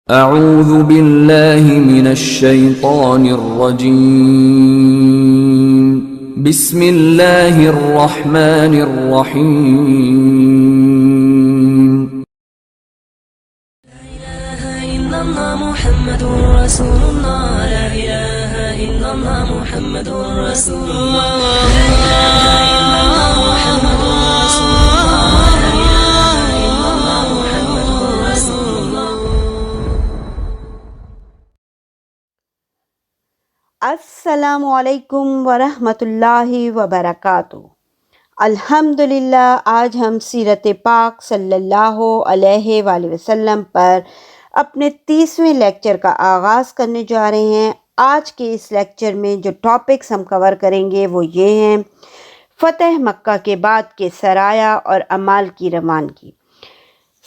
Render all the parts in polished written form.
اعوذ باللہ من الشیطان الرجیم بسم اللہ الرحمن الرحیم لا إله إلا الله محمد رسول الله لا إله إلا الله محمد رسول الله لا إله إلا الله محمد رسول الله لا إله إلا الله محمد رسول الله. السلام علیکم ورحمۃ اللہ وبرکاتہ۔ الحمدللہ آج ہم سیرت پاک صلی اللہ علیہ وآلہ وسلم پر اپنے 30ویں لیکچر کا آغاز کرنے جا رہے ہیں۔ آج کے اس لیکچر میں جو ٹاپکس ہم کور کریں گے وہ یہ ہیں: فتح مکہ کے بعد کے سرایہ اور اعمال کی روانگی۔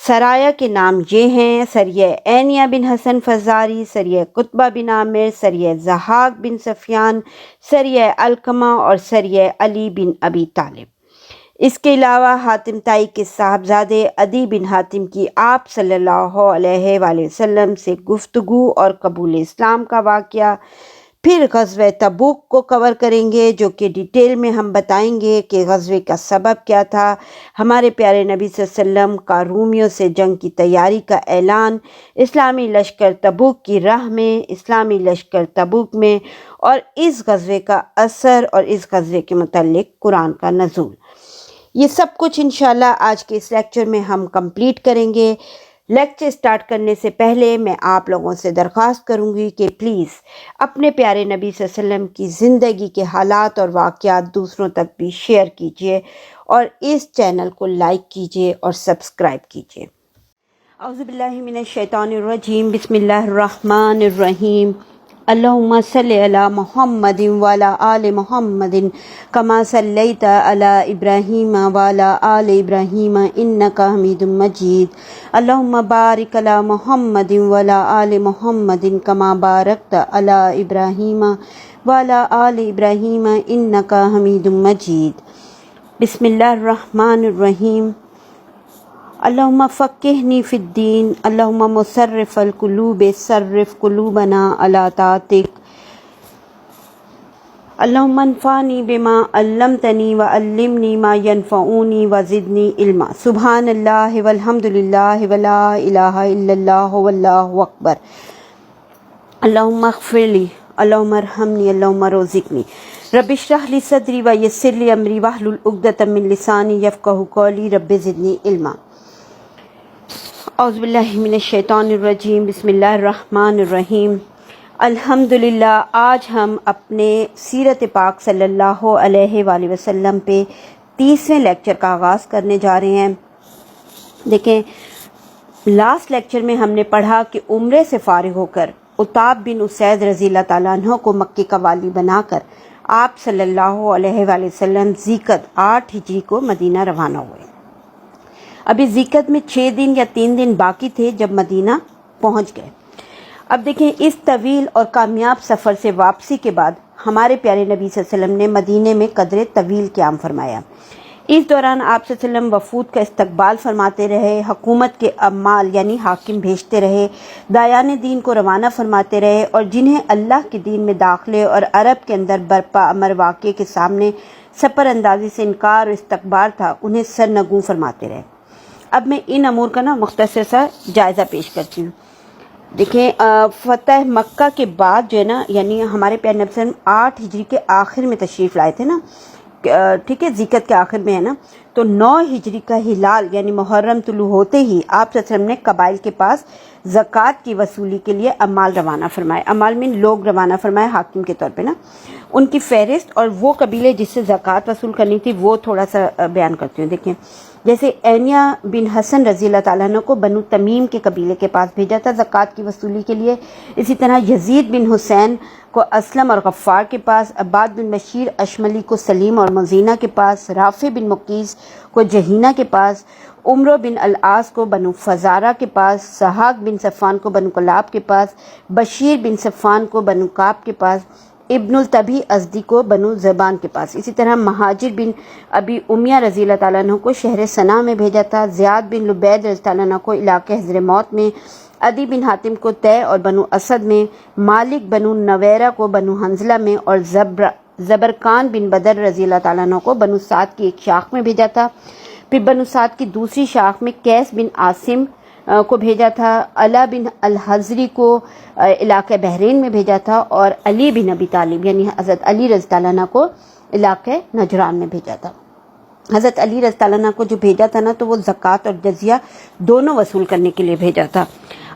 سرایہ کے نام یہ ہیں: سریہ عینیہ بن حسن فزاری، سریہ قطبہ بن عامر، سریہ ضحاک بن سفیان، سریہ علقمہ اور سریہ علی بن ابی طالب۔ اس کے علاوہ حاتم طائی کے صاحبزادے عدی بن حاتم کی آپ صلی اللہ علیہ وآلہ وسلم سے گفتگو اور قبول اسلام کا واقعہ۔ پھر غزوہ تبوک کو کور کریں گے، جو کہ ڈیٹیل میں ہم بتائیں گے کہ غزوے کا سبب کیا تھا، ہمارے پیارے نبی صلی اللہ علیہ وسلم کا رومیوں سے جنگ کی تیاری کا اعلان، اسلامی لشکر تبوک کی راہ میں، اسلامی لشکر تبوک میں، اور اس غزوے کا اثر اور اس غزوے کے متعلق قرآن کا نزول۔ یہ سب کچھ انشاءاللہ آج کے اس لیکچر میں ہم کمپلیٹ کریں گے۔ لیکچر سٹارٹ کرنے سے پہلے میں آپ لوگوں سے درخواست کروں گی کہ پلیز اپنے پیارے نبی صلی اللہ علیہ وسلم کی زندگی کے حالات اور واقعات دوسروں تک بھی شیئر کیجیے اور اس چینل کو لائک کیجیے اور سبسکرائب کیجیے۔ اعوذ باللہ من الشیطان الرجیم، بسم اللہ الرحمن الرحیم۔ اللہم صلی علی محمد وعلی آل محمد کما صلیت علی ابراہیم وعلی آل ابراہیم انک حمید مجید۔ اللہم بارک علی محمد وعلی آل محمد کما بارکت علی ابراہیم وعلی آل ابراہیم انک حمید مجید۔ بسم اللہ الرحمن الرحیم۔ اللہم فقہنی فی الدین، اللہم مصرف القلوب صرف قلوبنا علی طاعتک، اللہم انفعنی بما علمتنی وعلمنی ما ینفعنی وزدنی علما۔ سبحان اللہ والحمدللہ ولا الہ الا اللہ واللہ اکبر۔ اللہم اغفر لی، اللہم ارحمنی، اللہم رزقنی۔ رب اشرح لی صدری ویسر لی امری واحلل عقدۃ من لسانی یفقہوا قولی، رب زدنی علما۔ اعوذ باللہ من الشیطان الرجیم، بسم اللہ الرحمن الرحیم۔ الحمدللہ آج ہم اپنے سیرت پاک صلی اللہ علیہ وآلہ وسلم پہ 30ویں لیکچر کا آغاز کرنے جا رہے ہیں۔ دیکھیں، لاسٹ لیکچر میں ہم نے پڑھا کہ عمرے سے فارغ ہو کر عتاب بن اسید رضی اللہ تعالیٰ عنہ کو مکے کا والی بنا کر آپ صلی اللہ علیہ وآلہ وسلم ذیقعدہ 8 ہجری کو مدینہ روانہ ہوئے۔ ابھی ذیقعدہ میں 6 دن یا 3 دن باقی تھے جب مدینہ پہنچ گئے۔ اب دیکھیں، اس طویل اور کامیاب سفر سے واپسی کے بعد ہمارے پیارے نبی صلی اللہ علیہ وسلم نے مدینے میں قدر طویل قیام فرمایا۔ اس دوران آپ صلی اللہ علیہ وسلم وفود کا استقبال فرماتے رہے، حکومت کے عمال یعنی حاکم بھیجتے رہے، دایان دین کو روانہ فرماتے رہے، اور جنہیں اللہ کے دین میں داخلے اور عرب کے اندر برپا امر واقعے کے سامنے سپر اندازی سے انکار اور استکبار تھا، انہیں سرنگوں فرماتے رہے۔ اب میں ان امور کا مختصر سا جائزہ پیش کرتی ہوں۔ دیکھیں، فتح مکہ کے بعد جو ہے نا، یعنی ہمارے پیارے نبی صلی اللہ علیہ وسلم 8 ہجری کے آخر میں تشریف لائے تھے نا، ٹھیک ہے، ذیقعدہ کے آخر میں ہے نا، تو 9 ہجری کا ہلال یعنی محرم طلوع ہوتے ہی آپ صلی اللہ علیہ وسلم نے قبائل کے پاس زکوٰۃ کی وصولی کے لیے عمال روانہ فرمائے۔ عمال میں لوگ روانہ فرمائے حاکم کے طور پہ نا، ان کی فہرست اور وہ قبیلے جس سے زکوٰۃ وصول کرنی تھی وہ تھوڑا سا بیان کرتی ہوں۔ دیکھیں، جیسے عینیہ بن حسن رضی اللہ تعالیٰ عنہ کو بنو تمیم کے قبیلے کے پاس بھیجا تھا زکوٰۃ کی وصولی کے لیے۔ اسی طرح یزید بن حسین کو اسلم اور غفار کے پاس، عباد بن بشیر اشملی کو سلیم اور مزینہ کے پاس، رافع بن مقیس کو جہینہ کے پاس، عمرو بن العاص کو بنو فزارہ کے پاس، ضحاک بن صفوان کو بنو کلاب کے پاس، بشیر بن صفوان کو بنو کعب کے پاس، ابن الطبی ازدی کو بنو زبان کے پاس۔ اسی طرح مہاجر بن ابی امیہ رضی اللہ تعالیٰ عنہ کو شہر صنع میں بھیجا تھا، زیاد بن لبید رضی اللہ عنہ کو علاقہ حضر موت میں، عدی بن حاتم کو طے اور بنو اسد میں، مالک بنو نویرہ کو بنو حنزلہ میں، اور زبرکان بن بدر رضی اللہ تعالیٰ عنہ کو بنو سعد کی ایک شاخ میں بھیجا تھا۔ پھر بنو سعد کی دوسری شاخ میں قیس بن عاصم کو بھیجا تھا، علا بن الحضری کو علاقہ بحرین میں بھیجا تھا، اور علی بن ابی طالب یعنی حضرت علی رضی اللہ عنہ کو علاقہ نجران میں بھیجا تھا۔ حضرت علی رضی اللہ عنہ کو جو بھیجا تھا نا، تو وہ زکوٰۃ اور جزیہ دونوں وصول کرنے کے لیے بھیجا تھا۔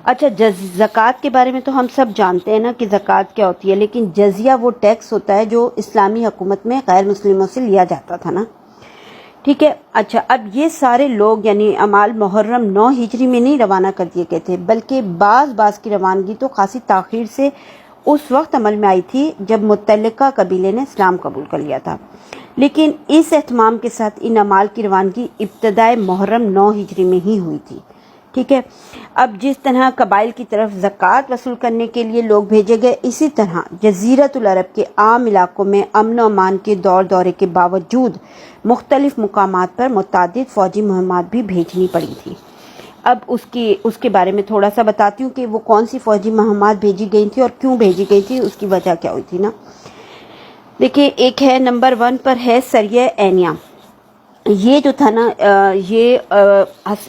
اچھا، زکوٰۃ کے بارے میں تو ہم سب جانتے ہیں نا کہ زکوٰۃ کیا ہوتی ہے، لیکن جزیہ وہ ٹیکس ہوتا ہے جو اسلامی حکومت میں غیر مسلموں سے لیا جاتا تھا نا، ٹھیک ہے۔ اچھا، اب یہ سارے لوگ یعنی اعمال محرم 9 ہجری میں نہیں روانہ کر دیے گئے تھے، بلکہ بعض کی روانگی تو خاصی تاخیر سے اس وقت عمل میں آئی تھی جب متعلقہ قبیلے نے اسلام قبول کر لیا تھا، لیکن اس اہتمام کے ساتھ ان اعمال کی روانگی ابتدائے محرم 9 ہجری میں ہی ہوئی تھی، ٹھیک ہے۔ اب جس طرح قبائل کی طرف زکوٰۃ وصول کرنے کے لیے لوگ بھیجے گئے، اسی طرح جزیرۃ العرب کے عام علاقوں میں امن و امان کے دورے کے باوجود مختلف مقامات پر متعدد فوجی مہمات بھی بھیجنی پڑی تھی۔ اب اس کے بارے میں تھوڑا سا بتاتی ہوں کہ وہ کون سی فوجی مہمات بھیجی گئی تھی اور کیوں بھیجی گئی تھی، اس کی وجہ کیا ہوئی تھی نا۔ دیکھیے، ایک ہے نمبر 1 پر ہے سریہ عینیہ۔ یہ جو تھا نا، یہ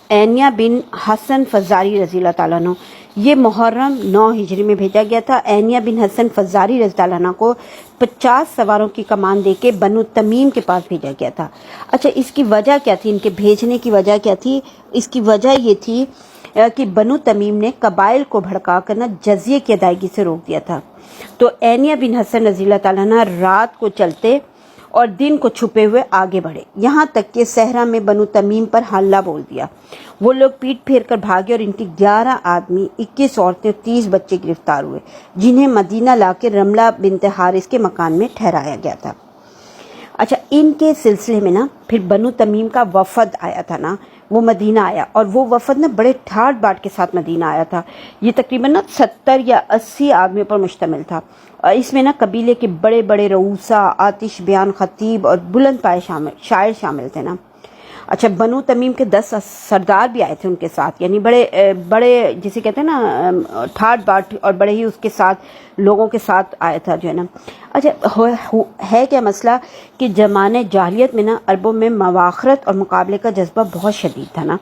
عینیہ بن حسن فزاری رضی اللہ تعالیٰ عنہ، یہ محرم 9 ہجری میں بھیجا گیا تھا۔ عینیہ بن حسن فزاری رضی اللہ عنہ کو 50 سواروں کی کمان دے کے بنو تمیم کے پاس بھیجا گیا تھا۔ اچھا، اس کی وجہ کیا تھی، ان کے بھیجنے کی وجہ کیا تھی؟ اس کی وجہ یہ تھی کہ بنو تمیم نے قبائل کو بھڑکا کر نا جزیے کی ادائیگی سے روک دیا تھا، تو عینیہ بن حسن رضی اللہ تعالیٰ عنہ رات کو چلتے اور دن کو چھپے ہوئے آگے بڑھے، یہاں تک کہ صحرا میں بنو تمیم پر حملہ بول دیا۔ وہ لوگ پیٹ پھیر کر بھاگے اور ان کی 11 آدمی، 21 عورتیں اور 30 بچے گرفتار ہوئے، جنہیں مدینہ لا کے رملہ بنت حارث کے مکان میں ٹھہرایا گیا تھا۔ اچھا، ان کے سلسلے میں نا پھر بنو تمیم کا وفد آیا تھا نا، وہ مدینہ آیا، اور وہ وفد نا بڑے ٹھاٹ باٹ کے ساتھ مدینہ آیا تھا۔ یہ تقریباً نا 70 یا 80 آدمیوں پر مشتمل تھا، اور اس میں نا قبیلے کے بڑے بڑے رؤوسا، آتش بیان خطیب اور بلند پائے شاعر شامل تھے نا۔ اچھا، بنو تمیم کے 10 سردار بھی آئے تھے ان کے ساتھ، یعنی بڑے جسے کہتے ہیں نا ٹھاٹ باٹ، اور بڑے ہی اس کے ساتھ لوگوں کے ساتھ آیا تھا جو ہے نا۔ اچھا، ہے کیا مسئلہ کہ زمانے جاہلیت میں نا عربوں میں مواخرت اور مقابلے کا جذبہ بہت شدید تھا نا،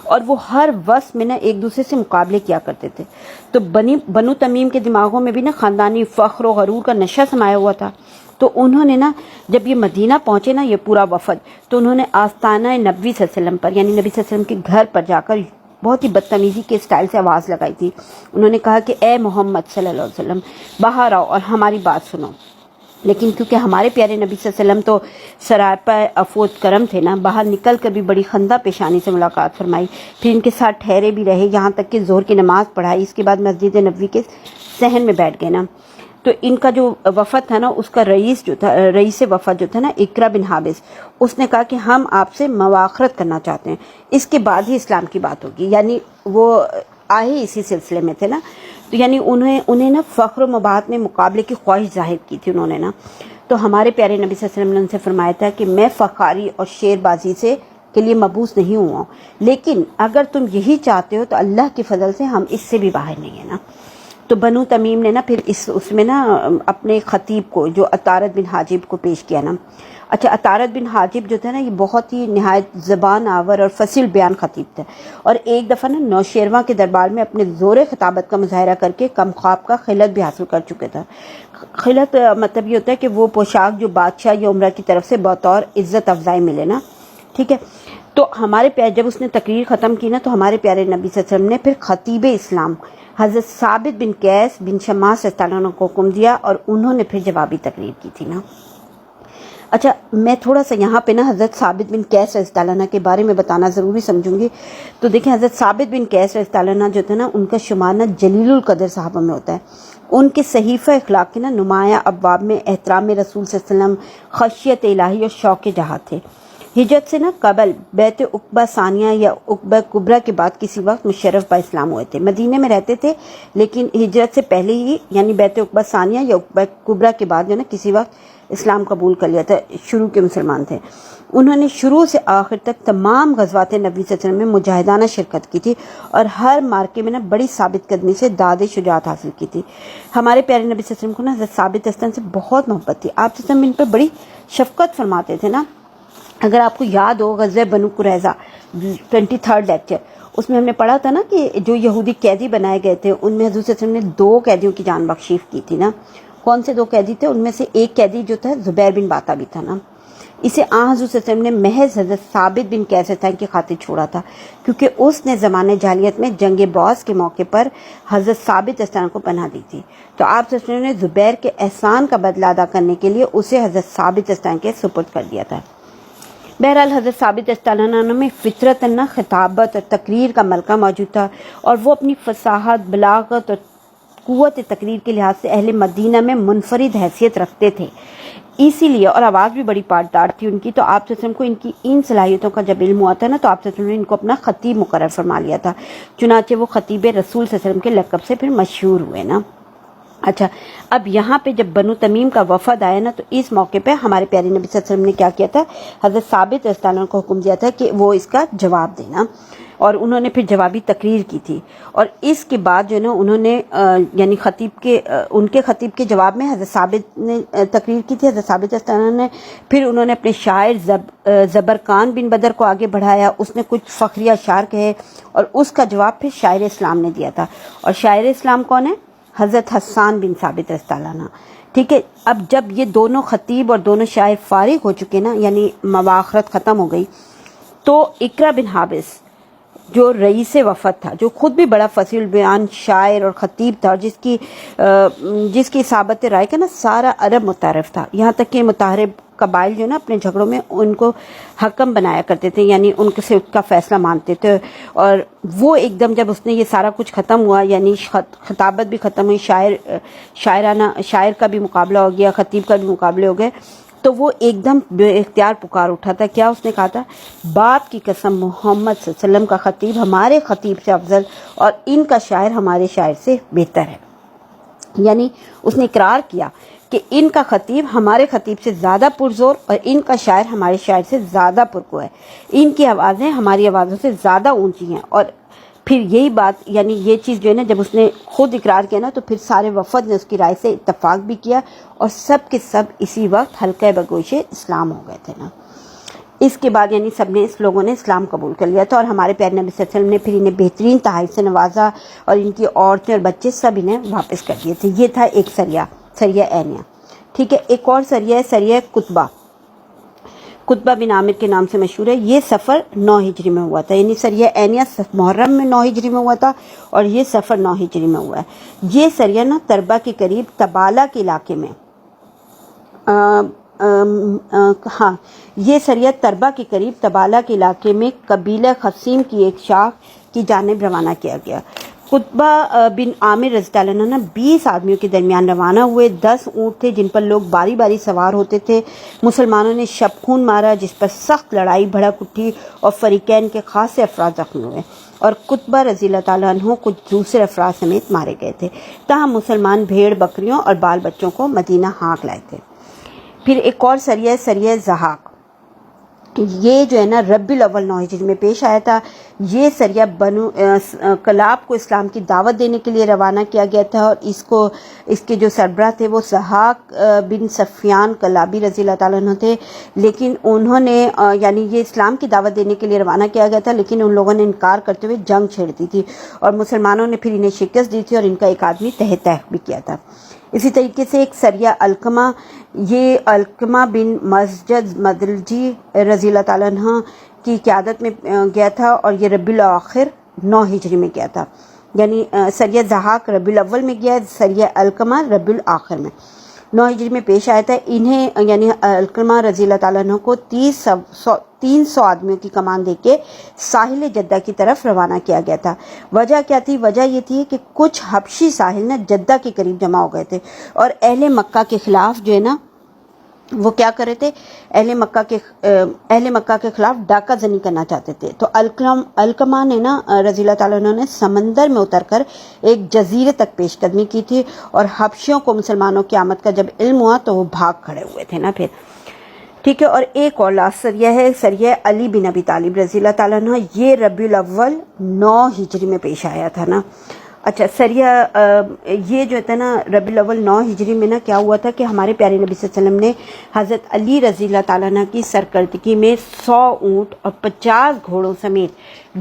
اور وہ ہر وقت میں نا ایک دوسرے سے مقابلے کیا کرتے تھے، تو بنو تمیم کے دماغوں میں بھی نا خاندانی فخر و غرور کا نشہ سمایا ہوا تھا۔ تو انہوں نے نا جب یہ مدینہ پہنچے نا، یہ پورا وفد، تو انہوں نے آستانہ نبی صلی اللہ علیہ وسلم پر یعنی نبی صلی اللہ علیہ وسلم کے گھر پر جا کر بہت ہی بدتمیزی کے اسٹائل سے آواز لگائی تھی۔ انہوں نے کہا کہ اے محمد صلی اللہ علیہ وسلم، باہر آؤ اور ہماری بات سنو۔ لیکن کیونکہ ہمارے پیارے نبی صلی اللہ علیہ وسلم تو سراپا عفو و کرم تھے نا، باہر نکل کر بھی بڑی خندہ پیشانی سے ملاقات فرمائی، پھر ان کے ساتھ ٹھہرے بھی رہے، یہاں تک کہ ظہر کی نماز پڑھائی۔ اس کے بعد مسجد نبوی کے صحن میں بیٹھ گئے نا۔ تو ان کا جو وفد تھا نا، اس کا رئیس وفد جو تھا نا، اقرا بن حابس، اس نے کہا کہ ہم آپ سے مواخرت کرنا چاہتے ہیں، اس کے بعد ہی اسلام کی بات ہوگی۔ یعنی وہ آئے اسی سلسلے میں تھے نا، تو یعنی انہیں نا فخر و مباحت میں مقابلے کی خواہش ظاہر کی تھی انہوں نے نا۔ تو ہمارے پیارے نبی صلی اللہ علیہ وسلم نے ان سے فرمایا تھا کہ میں فخاری اور شیر بازی کے لیے مبعوث نہیں ہوا ہوں، لیکن اگر تم یہی چاہتے ہو تو اللہ کے فضل سے ہم اس سے بھی باہر نہیں ہیں نا۔ تو بنو تمیم نے نا پھر اس میں نا اپنے خطیب کو جو عطارد بن حاجب کو پیش کیا نا۔ اچھا، عطارد بن حاجب جو تھا نا، یہ بہت ہی نہایت زبان آور اور فصیح بیان خطیب تھا، اور ایک دفعہ نا نوشیروان کے دربار میں اپنے زور خطابت کا مظاہرہ کر کے کم خواب کا خلعت بھی حاصل کر چکے تھا۔ خلعت مطلب یہ ہوتا ہے کہ وہ پوشاک جو بادشاہ یا عمرہ کی طرف سے بطور عزت افزائی ملے نا، ٹھیک ہے۔ تو ہمارے پیارے جب اس نے تقریر ختم کی نا، تو ہمارے پیارے نبی صلی اللہ علیہ وسلم نے پھر خطیب اسلام حضرت ثابت بن قیس بن شماس رضی اللہ عنہ کو حکم دیا، اور انہوں نے پھر جوابی تقریر کی تھی نا۔ اچھا، میں تھوڑا سا یہاں پہ نا حضرت ثابت بن قیس رضی اللہ عنہ کے بارے میں بتانا ضروری سمجھوں گی۔ تو دیکھیں، حضرت ثابت بن قیس رضی اللہ عنہ جو تھا نا، ان کا شمار نا جلیل القدر صحابہ میں ہوتا ہے۔ ان کے صحیفہ اخلاق کے نا نمایاں ابواب میں احترام رسول صلی اللہ علیہ وسلم، خشیت الہی اور شوق جہاد تھے۔ ہجرت سے نہ قبل بیت عقبہ ثانیہ یا عقبہ کبریٰ کے بعد کسی وقت مشرف با اسلام ہوئے تھے، مدینے میں رہتے تھے، لیکن ہجرت سے پہلے ہی یعنی بیت عقبہ ثانیہ یا عقبہ کبریٰ کے بعد جو ہے نا کسی وقت اسلام قبول کر لیا تھا، شروع کے مسلمان تھے۔ انہوں نے شروع سے آخر تک تمام غزوات نبی صلی اللہ علیہ وسلم میں مجاہدانہ شرکت کی تھی اور ہر مارکے میں بڑی ثابت قدمی سے داد شجاعت حاصل کی تھی۔ ہمارے پیارے نبی صلی اللہ علیہ وسلم کو حضرت ثابت اسلم سے بہت محبت تھی۔ آپ صلی اللہ علیہ وسلم ان پر بڑی شفقت فرماتے تھے نا۔ اگر آپ کو یاد ہو غزوہ بنو قریظہ 23 لیکچر، اس میں ہم نے پڑھا تھا نا کہ جو یہودی قیدی بنائے گئے تھے ان میں حضور صلی اللہ علیہ وسلم نے 2 قیدیوں کی جان بخشی کی تھی نا۔ کون سے 2 قیدی تھے؟ ان میں سے ایک قیدی جو تھا زبیر بن باتا بھی تھا نا۔ اسے حضور صلی اللہ علیہ وسلم نے محض حضرت ثابت بن قیس کی خاطر چھوڑا تھا، کیونکہ اس نے زمانے جاہلیت میں جنگ بعث کے موقع پر حضرت ثابت اسلم کو پناہ دی تھی، تو آپ صلی اللہ علیہ وسلم نے زبیر کے احسان کا بدلہ ادا کرنے کے لیے اسے حضرت ثابت اسلم کے سپرد کر دیا تھا۔ بہرحال حضرت ثابت اسلم میں فطرتاً خطابت اور تقریر کا ملکہ موجود تھا، اور وہ اپنی فصاحت، بلاغت اور قوت تقریر کے لحاظ سے اہل مدینہ میں منفرد حیثیت رکھتے تھے، اسی لیے، اور آواز بھی بڑی پائیدار تھی ان کی، تو آپ صلی اللہ علیہ وسلم کو ان کی ان صلاحیتوں کا جب علم ہوا تھا نا تو آپ صلی اللہ علیہ وسلم نے ان کو اپنا خطیب مقرر فرما لیا تھا، چنانچہ وہ خطیب رسول صلی اللہ علیہ وسلم کے لقب سے پھر مشہور ہوئے نا۔ اچھا، اب یہاں پہ جب بنو تمیم کا وفد آیا نا تو اس موقع پہ ہمارے پیارے نبی صلی اللہ علیہ وسلم نے کیا کیا تھا؟ حضرت ثابت اسلم کو حکم دیا تھا کہ وہ اس کا جواب دینا، اور انہوں نے پھر جوابی تقریر کی تھی، اور اس کے بعد جو ہے نا انہوں نے یعنی ان کے خطیب کے جواب میں حضرت ثابت نے تقریر کی تھی۔ حضرت ثابت اسلم نے پھر انہوں نے اپنے شاعر زبرقان بن بدر کو آگے بڑھایا، اس نے کچھ فخریہ اشعار کہے اور اس کا جواب پھر شاعر اسلام نے دیا تھا، اور شاعر اسلام کون ہے؟ حضرت حسان بن ثابت رضی اللہ عنہ۔ ٹھیک ہے، اب جب یہ دونوں خطیب اور دونوں شاعر فارغ ہو چکے نا، یعنی مواخرت ختم ہو گئی، تو اقرا بن حابس جو رئیس وفد تھا، جو خود بھی بڑا فصیح البیان شاعر اور خطیب تھا، اور جس کی اصابت رائے کا نا سارا عرب متعارف تھا، یہاں تک کہ متحرب قبائل جو نا اپنے جھگڑوں میں ان کو حکم بنایا کرتے تھے، یعنی ان سے اس کا فیصلہ مانتے تھے، اور وہ ایک دم جب اس نے یہ سارا کچھ ختم ہوا، یعنی خطابت بھی ختم ہوئی، شاعر کا بھی مقابلہ ہو گیا، خطیب کا بھی مقابلے ہو گئے، تو وہ ایک دم بے اختیار پکار اٹھا تھا۔ کیا اس نے کہا تھا؟ باپ کی قسم، محمد صلی اللہ علیہ وسلم کا خطیب ہمارے خطیب سے افضل اور ان کا شاعر ہمارے شاعر سے بہتر ہے۔ یعنی اس نے اقرار کیا کہ ان کا خطیب ہمارے خطیب سے زیادہ پرزور اور ان کا شاعر ہمارے شاعر سے زیادہ پرگو ہے، ان کی آوازیں ہماری آوازوں سے زیادہ اونچی ہیں۔ اور پھر یہی بات، یعنی یہ چیز جو ہے نا جب اس نے خود اقرار کیا نا تو پھر سارے وفد نے اس کی رائے سے اتفاق بھی کیا، اور سب کے سب اسی وقت حلقہ بگوش اسلام ہو گئے تھے نا۔ اس کے بعد یعنی سب نے، اس لوگوں نے اسلام قبول کر لیا تھا، اور ہمارے پیارے نبی صلی اللہ علیہ وسلم نے پھر انہیں بہترین تحائف سے نوازا، اور ان کی عورتیں اور بچے سب انہیں واپس کر دیے تھے۔ یہ تھا ایک سریہ عینیہ۔ ٹھیک ہے، ایک اور سریہ ہے سریہ قطبہ بن عامر کے نام سے مشہور ہے۔ یہ سفر 9 ہجری میں ہوا تھا، یعنی سریہ عینیہ محرم میں 9 ہجری میں ہوا تھا، اور یہ سفر 9 ہجری میں ہوا ہے۔ یہ سریہ نا تربہ کے قریب تبالہ کے علاقے میں یہ سریہ تربہ کے قریب تبالہ کے علاقے میں قبیلہ خصیم کی ایک شاخ کی جانب روانہ کیا گیا۔ قطبہ بن عامر رضی اللہ عنہ 20 آدمیوں کے درمیان روانہ ہوئے۔ 10 اونٹ تھے جن پر لوگ باری باری سوار ہوتے تھے۔ مسلمانوں نے شب خون مارا جس پر سخت لڑائی بھڑک اٹھی اور فریقین کے خاصے افراد زخمی ہوئے، اور قطبہ رضی اللہ تعالیٰ عنہ کچھ دوسرے افراد سمیت مارے گئے تھے۔ تاہم مسلمان بھیڑ بکریوں اور بال بچوں کو مدینہ ہانک لائے تھے۔ پھر ایک اور سریہ سریہ زحاق، یہ جو ہے نا ربیع الاول 9 ہجری میں پیش آیا تھا۔ یہ سریہ بنو کلاب کو اسلام کی دعوت دینے کے لیے روانہ کیا گیا تھا، اور اس کے جو سربراہ تھے وہ زحاق بن سفیان کلابی رضی اللہ تعالیٰ عنہ تھے، لیکن انہوں نے یعنی یہ اسلام کی دعوت دینے کے لیے روانہ کیا گیا تھا، لیکن ان لوگوں نے انکار کرتے ہوئے جنگ چھیڑ دی تھی، اور مسلمانوں نے پھر انہیں شکست دی تھی اور ان کا ایک آدمی تحت بھی کیا تھا۔ اسی طریقے سے ایک سریہ علقمہ، یہ علقمہ بن مسجد مدلجی رضی اللہ تعالیٰ عنہ کی قیادت میں گیا تھا، اور یہ ربیع الاخر 9 ہجری میں گیا تھا، یعنی سریہ زحاق ربیع الاول میں گیا، سریہ علقمہ ربیع الاخر میں 9 ہجری میں پیش آیا تھا۔ انہیں یعنی علقمہ رضی اللہ تعالیٰ عنہ کو 300 آدمیوں کی کمان دے کے ساحل جدہ کی طرف روانہ کیا گیا تھا۔ وجہ کیا تھی؟ وجہ یہ تھی کہ کچھ حبشی ساحل نا جدہ کے قریب جمع ہو گئے تھے، اور اہل مکہ کے خلاف جو ہے نا وہ کیا کر رہے تھے؟ اہل مکہ کے خلاف ڈاکہ زنی کرنا چاہتے تھے۔ تو علقمہ نے نا رضی اللہ تعالیٰ عنہ نے سمندر میں اتر کر ایک جزیرے تک پیش قدمی کی تھی، اور حبشیوں کو مسلمانوں کی آمد کا جب علم ہوا تو وہ بھاگ کھڑے ہوئے تھے نا۔ پھر ٹھیک ہے. اور ایک اور لاسٹ سریہ ہے، سریہ علی بن ابی طالب رضی اللہ تعالیٰ عنہ. یہ ربیع الاول 9 ہجری میں پیش آیا تھا نا. اچھا سریہ یہ جو تھا نا ربیع الاول 9 ہجری میں نا کیا ہوا تھا کہ ہمارے پیارے نبی صلی اللہ علیہ وسلم نے حضرت علی رضی اللہ تعالیٰ عنہ کی سرکردگی میں 100 اونٹ اور 50 گھوڑوں سمیت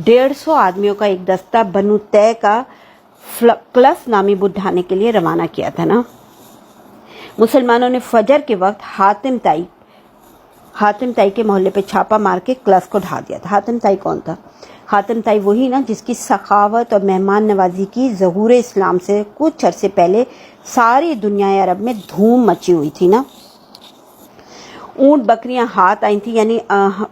150 آدمیوں کا ایک دستہ بنو طے کا کلس نامی بت ڈھانے کے لیے روانہ کیا تھا نا. مسلمانوں نے فجر کے وقت حاتم تائی کے محلے پہ چھاپا مار کے کلس کو ڈھا دیا تھا. حاتم تائی کون تھا؟ حاتم تائی وہی نا جس کی سخاوت اور مہمان نوازی کی ظہور اسلام سے کچھ عرصے پہلے ساری دنیا عرب میں دھوم مچی ہوئی تھی نا. اونٹ بکریاں ہاتھ آئی تھیں، یعنی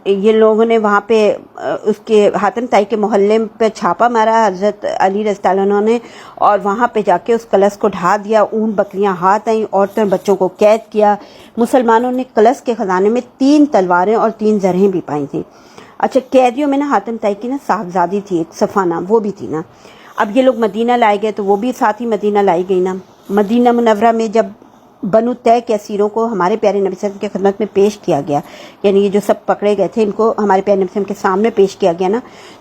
یہ لوگوں نے وہاں پہ اس کے حاتم تائی کے محلے پہ چھاپا مارا حضرت علی رضی اللہ عنہ نے، اور وہاں پہ جا کے اس کلس کو ڈھا دیا. اونٹ بکریاں ہاتھ آئیں، عورتوں بچوں کو قید کیا. مسلمانوں نے کلس کے خزانے میں 3 تلواریں اور 3 زرہیں بھی پائی تھیں. اچھا قیدیوں میں نا حاتم تائی کی نا صاحبزادی تھی ایک صفانہ، وہ بھی تھی نا. اب یہ لوگ مدینہ لائے گئے تو وہ بھی ساتھ ہی مدینہ لائی گئی نا. مدینہ منورہ میں جب بنو طے کے اسیروں کو ہمارے پیارے نبی صلی اللہ علیہ وسلم کی خدمت میں پیش کیا گیا، یعنی یہ جو سب پکڑے گئے تھے ان کو ہمارے پیارے نبی صلی اللہ علیہ وسلم کے سامنے پیش کیا گیا نا،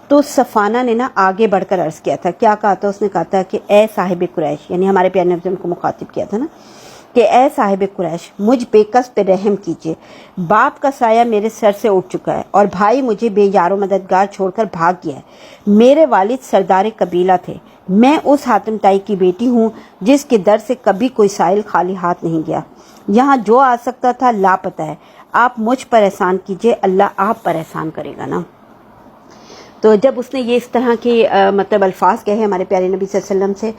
تو صفانہ نے نا آگے بڑھ کر عرض کیا تھا. کیا کہا تھا؟ اس نے کہا تھا کہ اے صاحب قریش، یعنی ہمارے پیارے نبی صلی اللہ علیہ وسلم کو مخاطب کیا تھا نا، کہ اے صاحب قریش مجھ بے کس پہ رحم کیجیے. باپ کا سایہ میرے سر سے اٹھ چکا ہے اور بھائی مجھے بے یار و مددگار چھوڑ کر بھاگ گیا ہے. میرے والد سردار قبیلہ تھے. میں اس حاتم تائی کی بیٹی ہوں جس کے در سے کبھی کوئی سائل خالی ہاتھ نہیں گیا. یہاں جو آ سکتا تھا لاپتہ ہے. آپ مجھ پر احسان کیجیے، اللہ آپ پر احسان کرے گا نا. تو جب اس نے یہ اس طرح کے مطلب الفاظ کہے ہمارے پیارے نبی صلی اللہ علیہ وسلم سے،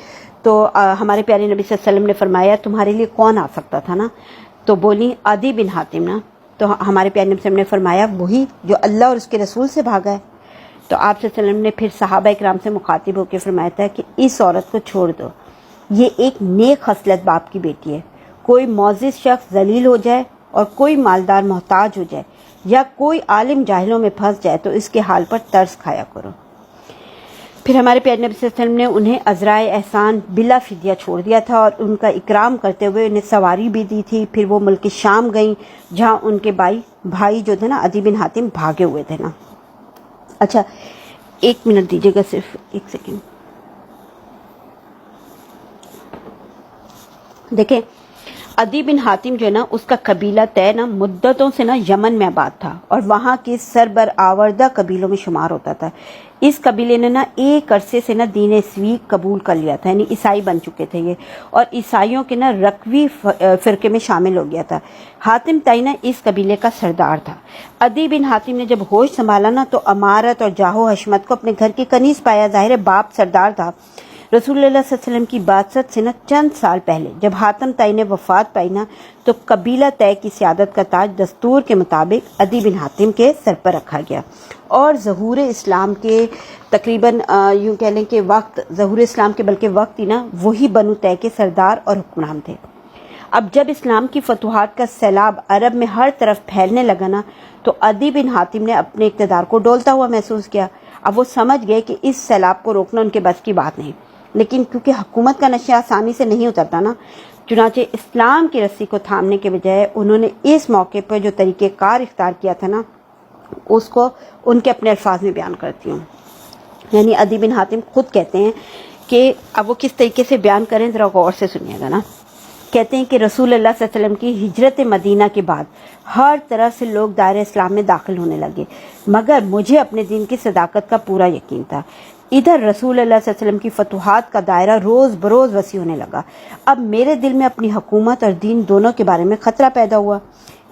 تو ہمارے پیارے نبی صلی اللہ علیہ وسلم نے فرمایا تمہارے لیے کون آ سکتا تھا نا؟ تو بولی عدی بن حاتم نا. تو ہمارے پیارے نبی صلی اللہ علیہ وسلم نے فرمایا وہی جو اللہ اور اس کے رسول سے بھاگا ہے. تو آپ صلی اللہ علیہ وسلم نے پھر صحابہ اکرام سے مخاطب ہو کے فرمایا تھا کہ اس عورت کو چھوڑ دو، یہ ایک نیک خصلت باپ کی بیٹی ہے. کوئی معزز شخص ذلیل ہو جائے اور کوئی مالدار محتاج ہو جائے یا کوئی عالم جاہلوں میں پھنس جائے تو اس کے حال پر ترس کھایا کرو. پھر ہمارے پیارے نبی صلی اللہ علیہ وسلم نے انہیں عذرائے احسان بلا فدیہ چھوڑ دیا تھا اور ان کا اکرام کرتے ہوئے انہیں سواری بھی دی تھی. پھر وہ ملک شام گئیں جہاں ان کے بھائی جو تھے نا عدی بن حاتم بھاگے ہوئے تھے نا. اچھا 1 منٹ دیجیے گا، صرف 1 سیکنڈ. دیکھیں عدی بن حاتم جو ہے نا اس کا قبیلہ طے نا مدتوں سے نا یمن میں آباد تھا اور وہاں کے سربرآوردہ قبیلوں میں شمار ہوتا تھا. اس قبیلے نے نا ایک عرصے سے نا دین اسوی قبول کر لیا تھا، یعنی عیسائی بن چکے تھے یہ، اور عیسائیوں کے نا رکوی فرقے میں شامل ہو گیا تھا. حاتم تائی نا اس قبیلے کا سردار تھا. عدی بن حاتم نے جب ہوش سنبھالا نا تو امارت اور جاہ و حشمت کو اپنے گھر کے کنیز پایا. ظاہر باپ سردار تھا. رسول اللہ صلی اللہ علیہ وسلم کی بعثت سے نا چند سال پہلے جب حاتم تائی نے وفات پائی نا تو قبیلہ طے کی سیادت کا تاج دستور کے مطابق عدی بن حاتم کے سر پر رکھا گیا، اور ظہور اسلام کے تقریباً یوں کہہ لیں کہ ظہور اسلام کے بلکہ وقت ہی نا وہی بنو طے کے سردار اور حکمران تھے. اب جب اسلام کی فتوحات کا سیلاب عرب میں ہر طرف پھیلنے لگا نا تو عدی بن حاتم نے اپنے اقتدار کو ڈولتا ہوا محسوس کیا. اب وہ سمجھ گئے کہ اس سیلاب کو روکنا ان کے بس کی بات نہیں، لیکن کیونکہ حکومت کا نشہ آسانی سے نہیں اترتا نا، چنانچہ اسلام کی رسی کو تھامنے کے بجائے انہوں نے اس موقع پر جو طریقہ کار اختیار کیا تھا نا اس کو ان کے اپنے الفاظ میں بیان کرتی ہوں. یعنی عدی بن حاتم خود کہتے ہیں کہ اب وہ کس طریقے سے بیان کریں ذرا غور سے سنیے گا نا. کہتے ہیں کہ رسول اللہ صلی اللہ علیہ وسلم کی ہجرت مدینہ کے بعد ہر طرف سے لوگ دائرہ اسلام میں داخل ہونے لگے، مگر مجھے اپنے دین کی صداقت کا پورا یقین تھا. ادھر رسول اللہ صلی اللہ علیہ وسلم کی فتوحات کا دائرہ روز بروز وسیع ہونے لگا. اب میرے دل میں اپنی حکومت اور دین دونوں کے بارے میں خطرہ پیدا ہوا.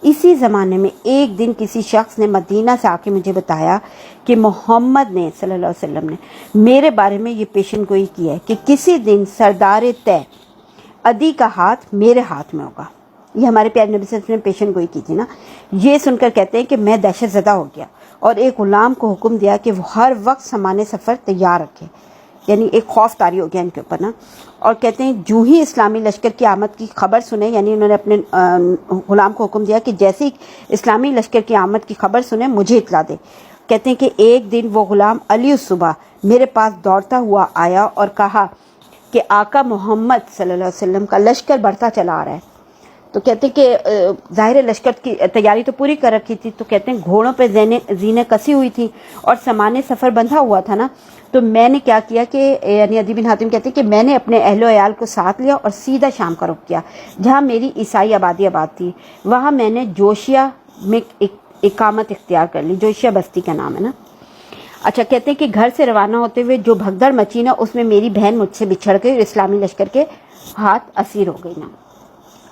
اسی زمانے میں ایک دن کسی شخص نے مدینہ سے آ کے مجھے بتایا کہ محمد نے صلی اللہ علیہ وسلم نے میرے بارے میں یہ پیشن گوئی کی ہے کہ کسی دن سردار طے عدی کا ہاتھ میرے ہاتھ میں ہوگا. یہ ہمارے پیارے نبی صلی اللہ علیہ وسلم نے پیشن گوئی کی تھی نا. یہ سن کر کہتے ہیں کہ میں دہشت زدہ ہو گیا اور ایک غلام کو حکم دیا کہ وہ ہر وقت سامان سفر تیار رکھے. یعنی ایک خوف طاری ہو گیا ان کے اوپر نا. اور کہتے ہیں جو ہی اسلامی لشکر کی آمد کی خبر سنے، یعنی انہوں نے اپنے غلام کو حکم دیا کہ جیسے ہی اسلامی لشکر کی آمد کی خبر سنے مجھے اطلاع دے. کہتے ہیں کہ ایک دن وہ غلام علی الصبح میرے پاس دوڑتا ہوا آیا اور کہا کہ آقا محمد صلی اللہ علیہ وسلم کا لشکر بڑھتا چلا آ رہا ہے. تو کہتے ہیں کہ ظاہر لشکر کی تیاری تو پوری کر رکھی تھی، تو کہتے ہیں گھوڑوں پہ زینیں کسی ہوئی تھی اور سامان سفر بندھا ہوا تھا نا، تو میں نے کیا کیا کہ یعنی عدی بن حاتم کہتے ہیں کہ میں نے اپنے اہل و عیال کو ساتھ لیا اور سیدھا شام کا رخ کیا، جہاں میری عیسائی آبادی آباد تھی، وہاں میں نے جوشیا میں اقامت اختیار کر لی، جوشیا بستی کا نام ہے نا۔ اچھا، کہتے ہیں کہ گھر سے روانہ ہوتے ہوئے جو بھگدڑ مچی نا، اس میں میری بہن مجھ سے بچھڑ گئی اور اسلامی لشکر کے ہاتھ اسیر ہو گئی نا۔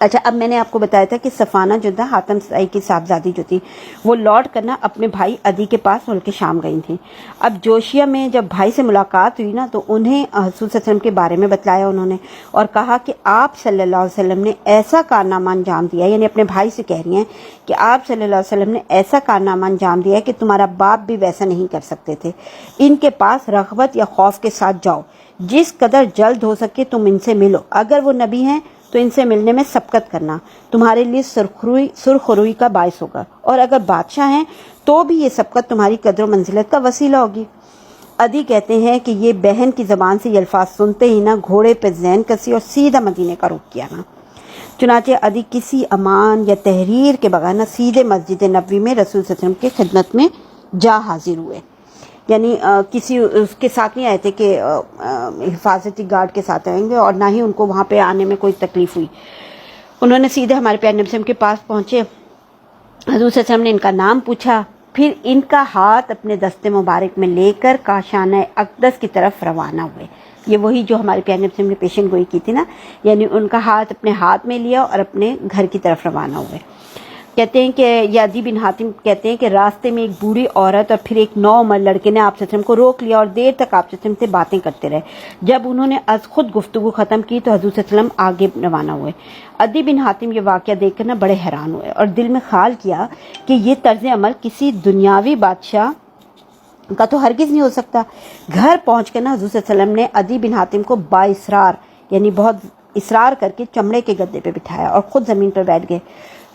اچھا، اب میں نے آپ کو بتایا تھا کہ صفانہ جو تھا حاتم سائی کی صاحبزادی جو تھی، وہ لوٹ کرنا اپنے بھائی عدی کے پاس ملک شام گئی تھیں۔ اب جوشیا میں جب بھائی سے ملاقات ہوئی نا، تو انہیں حضور صلی اللہ علیہ وسلم کے بارے میں بتلایا انہوں نے، اور کہا کہ آپ صلی اللہ علیہ وسلم نے ایسا کارنامہ انجام دیا، یعنی اپنے بھائی سے کہہ رہی ہیں کہ آپ صلی اللہ علیہ وسلم نے ایسا کارنامہ انجام دیا کہ تمہارا باپ بھی ویسا نہیں کر سکتے تھے۔ ان کے پاس رغبت یا خوف کے ساتھ جاؤ، جس قدر جلد ہو سکے تم ان سے ملو، اگر وہ نبی ہیں تو ان سے ملنے میں سبقت کرنا تمہارے لیے سرخروئی کا باعث ہوگا، اور اگر بادشاہ ہیں تو بھی یہ سبقت تمہاری قدر و منزلت کا وسیلہ ہوگی۔ عدی کہتے ہیں کہ یہ بہن کی زبان سے یہ الفاظ سنتے ہی نا گھوڑے پہ زین کسی اور سیدھا مدینے کا رخ کیا نا۔ چنانچہ عدی کسی امان یا تحریر کے بغیر نا سیدھے مسجد نبوی میں رسول صلی اللہ علیہ وسلم کی خدمت میں جا حاضر ہوئے، یعنی کسی اس کے ساتھ نہیں آئے تھے کہ حفاظتی گارڈ کے ساتھ آئیں گے، اور نہ ہی ان کو وہاں پہ آنے میں کوئی تکلیف ہوئی۔ انہوں نے سیدھے ہمارے پیارے نبی صلی اللہ علیہ وسلم کے پاس پہنچے، حضور صلی اللہ علیہ وسلم نے ان کا نام پوچھا، پھر ان کا ہاتھ اپنے دست مبارک میں لے کر کاشانہ اقدس کی طرف روانہ ہوئے۔ یہ وہی جو ہمارے پیارے نبی صلی اللہ علیہ وسلم نے پیشن گوئی کی تھی نا، یعنی ان کا ہاتھ اپنے ہاتھ میں لیا اور اپنے گھر کی طرف روانہ ہوئے۔ کہتے ہیں کہ یہ عدی بن حاتم کہتے ہیں کہ راستے میں ایک بوڑھی عورت اور پھر ایک نوعمر لڑکے نے آپ صلی اللہ علیہ وسلم کو روک لیا اور دیر تک آپ صلی اللہ علیہ وسلم سے باتیں کرتے رہے۔ جب انہوں نے از خود گفتگو ختم کی تو حضور صلی اللہ علیہ وسلم آگے روانہ ہوئے۔ عدی بن حاتم یہ واقعہ دیکھ کر نا بڑے حیران ہوئے اور دل میں خیال کیا کہ یہ طرز عمل کسی دنیاوی بادشاہ کا تو ہرگز نہیں ہو سکتا۔ گھر پہنچ کر نا حضور صلی اللہ علیہ وسلم نے عدی بن حاتم کو بااصرار یعنی بہت اصرار کر کے چمڑے کے گدے پہ بٹھایا اور خود زمین پر بیٹھ گئے۔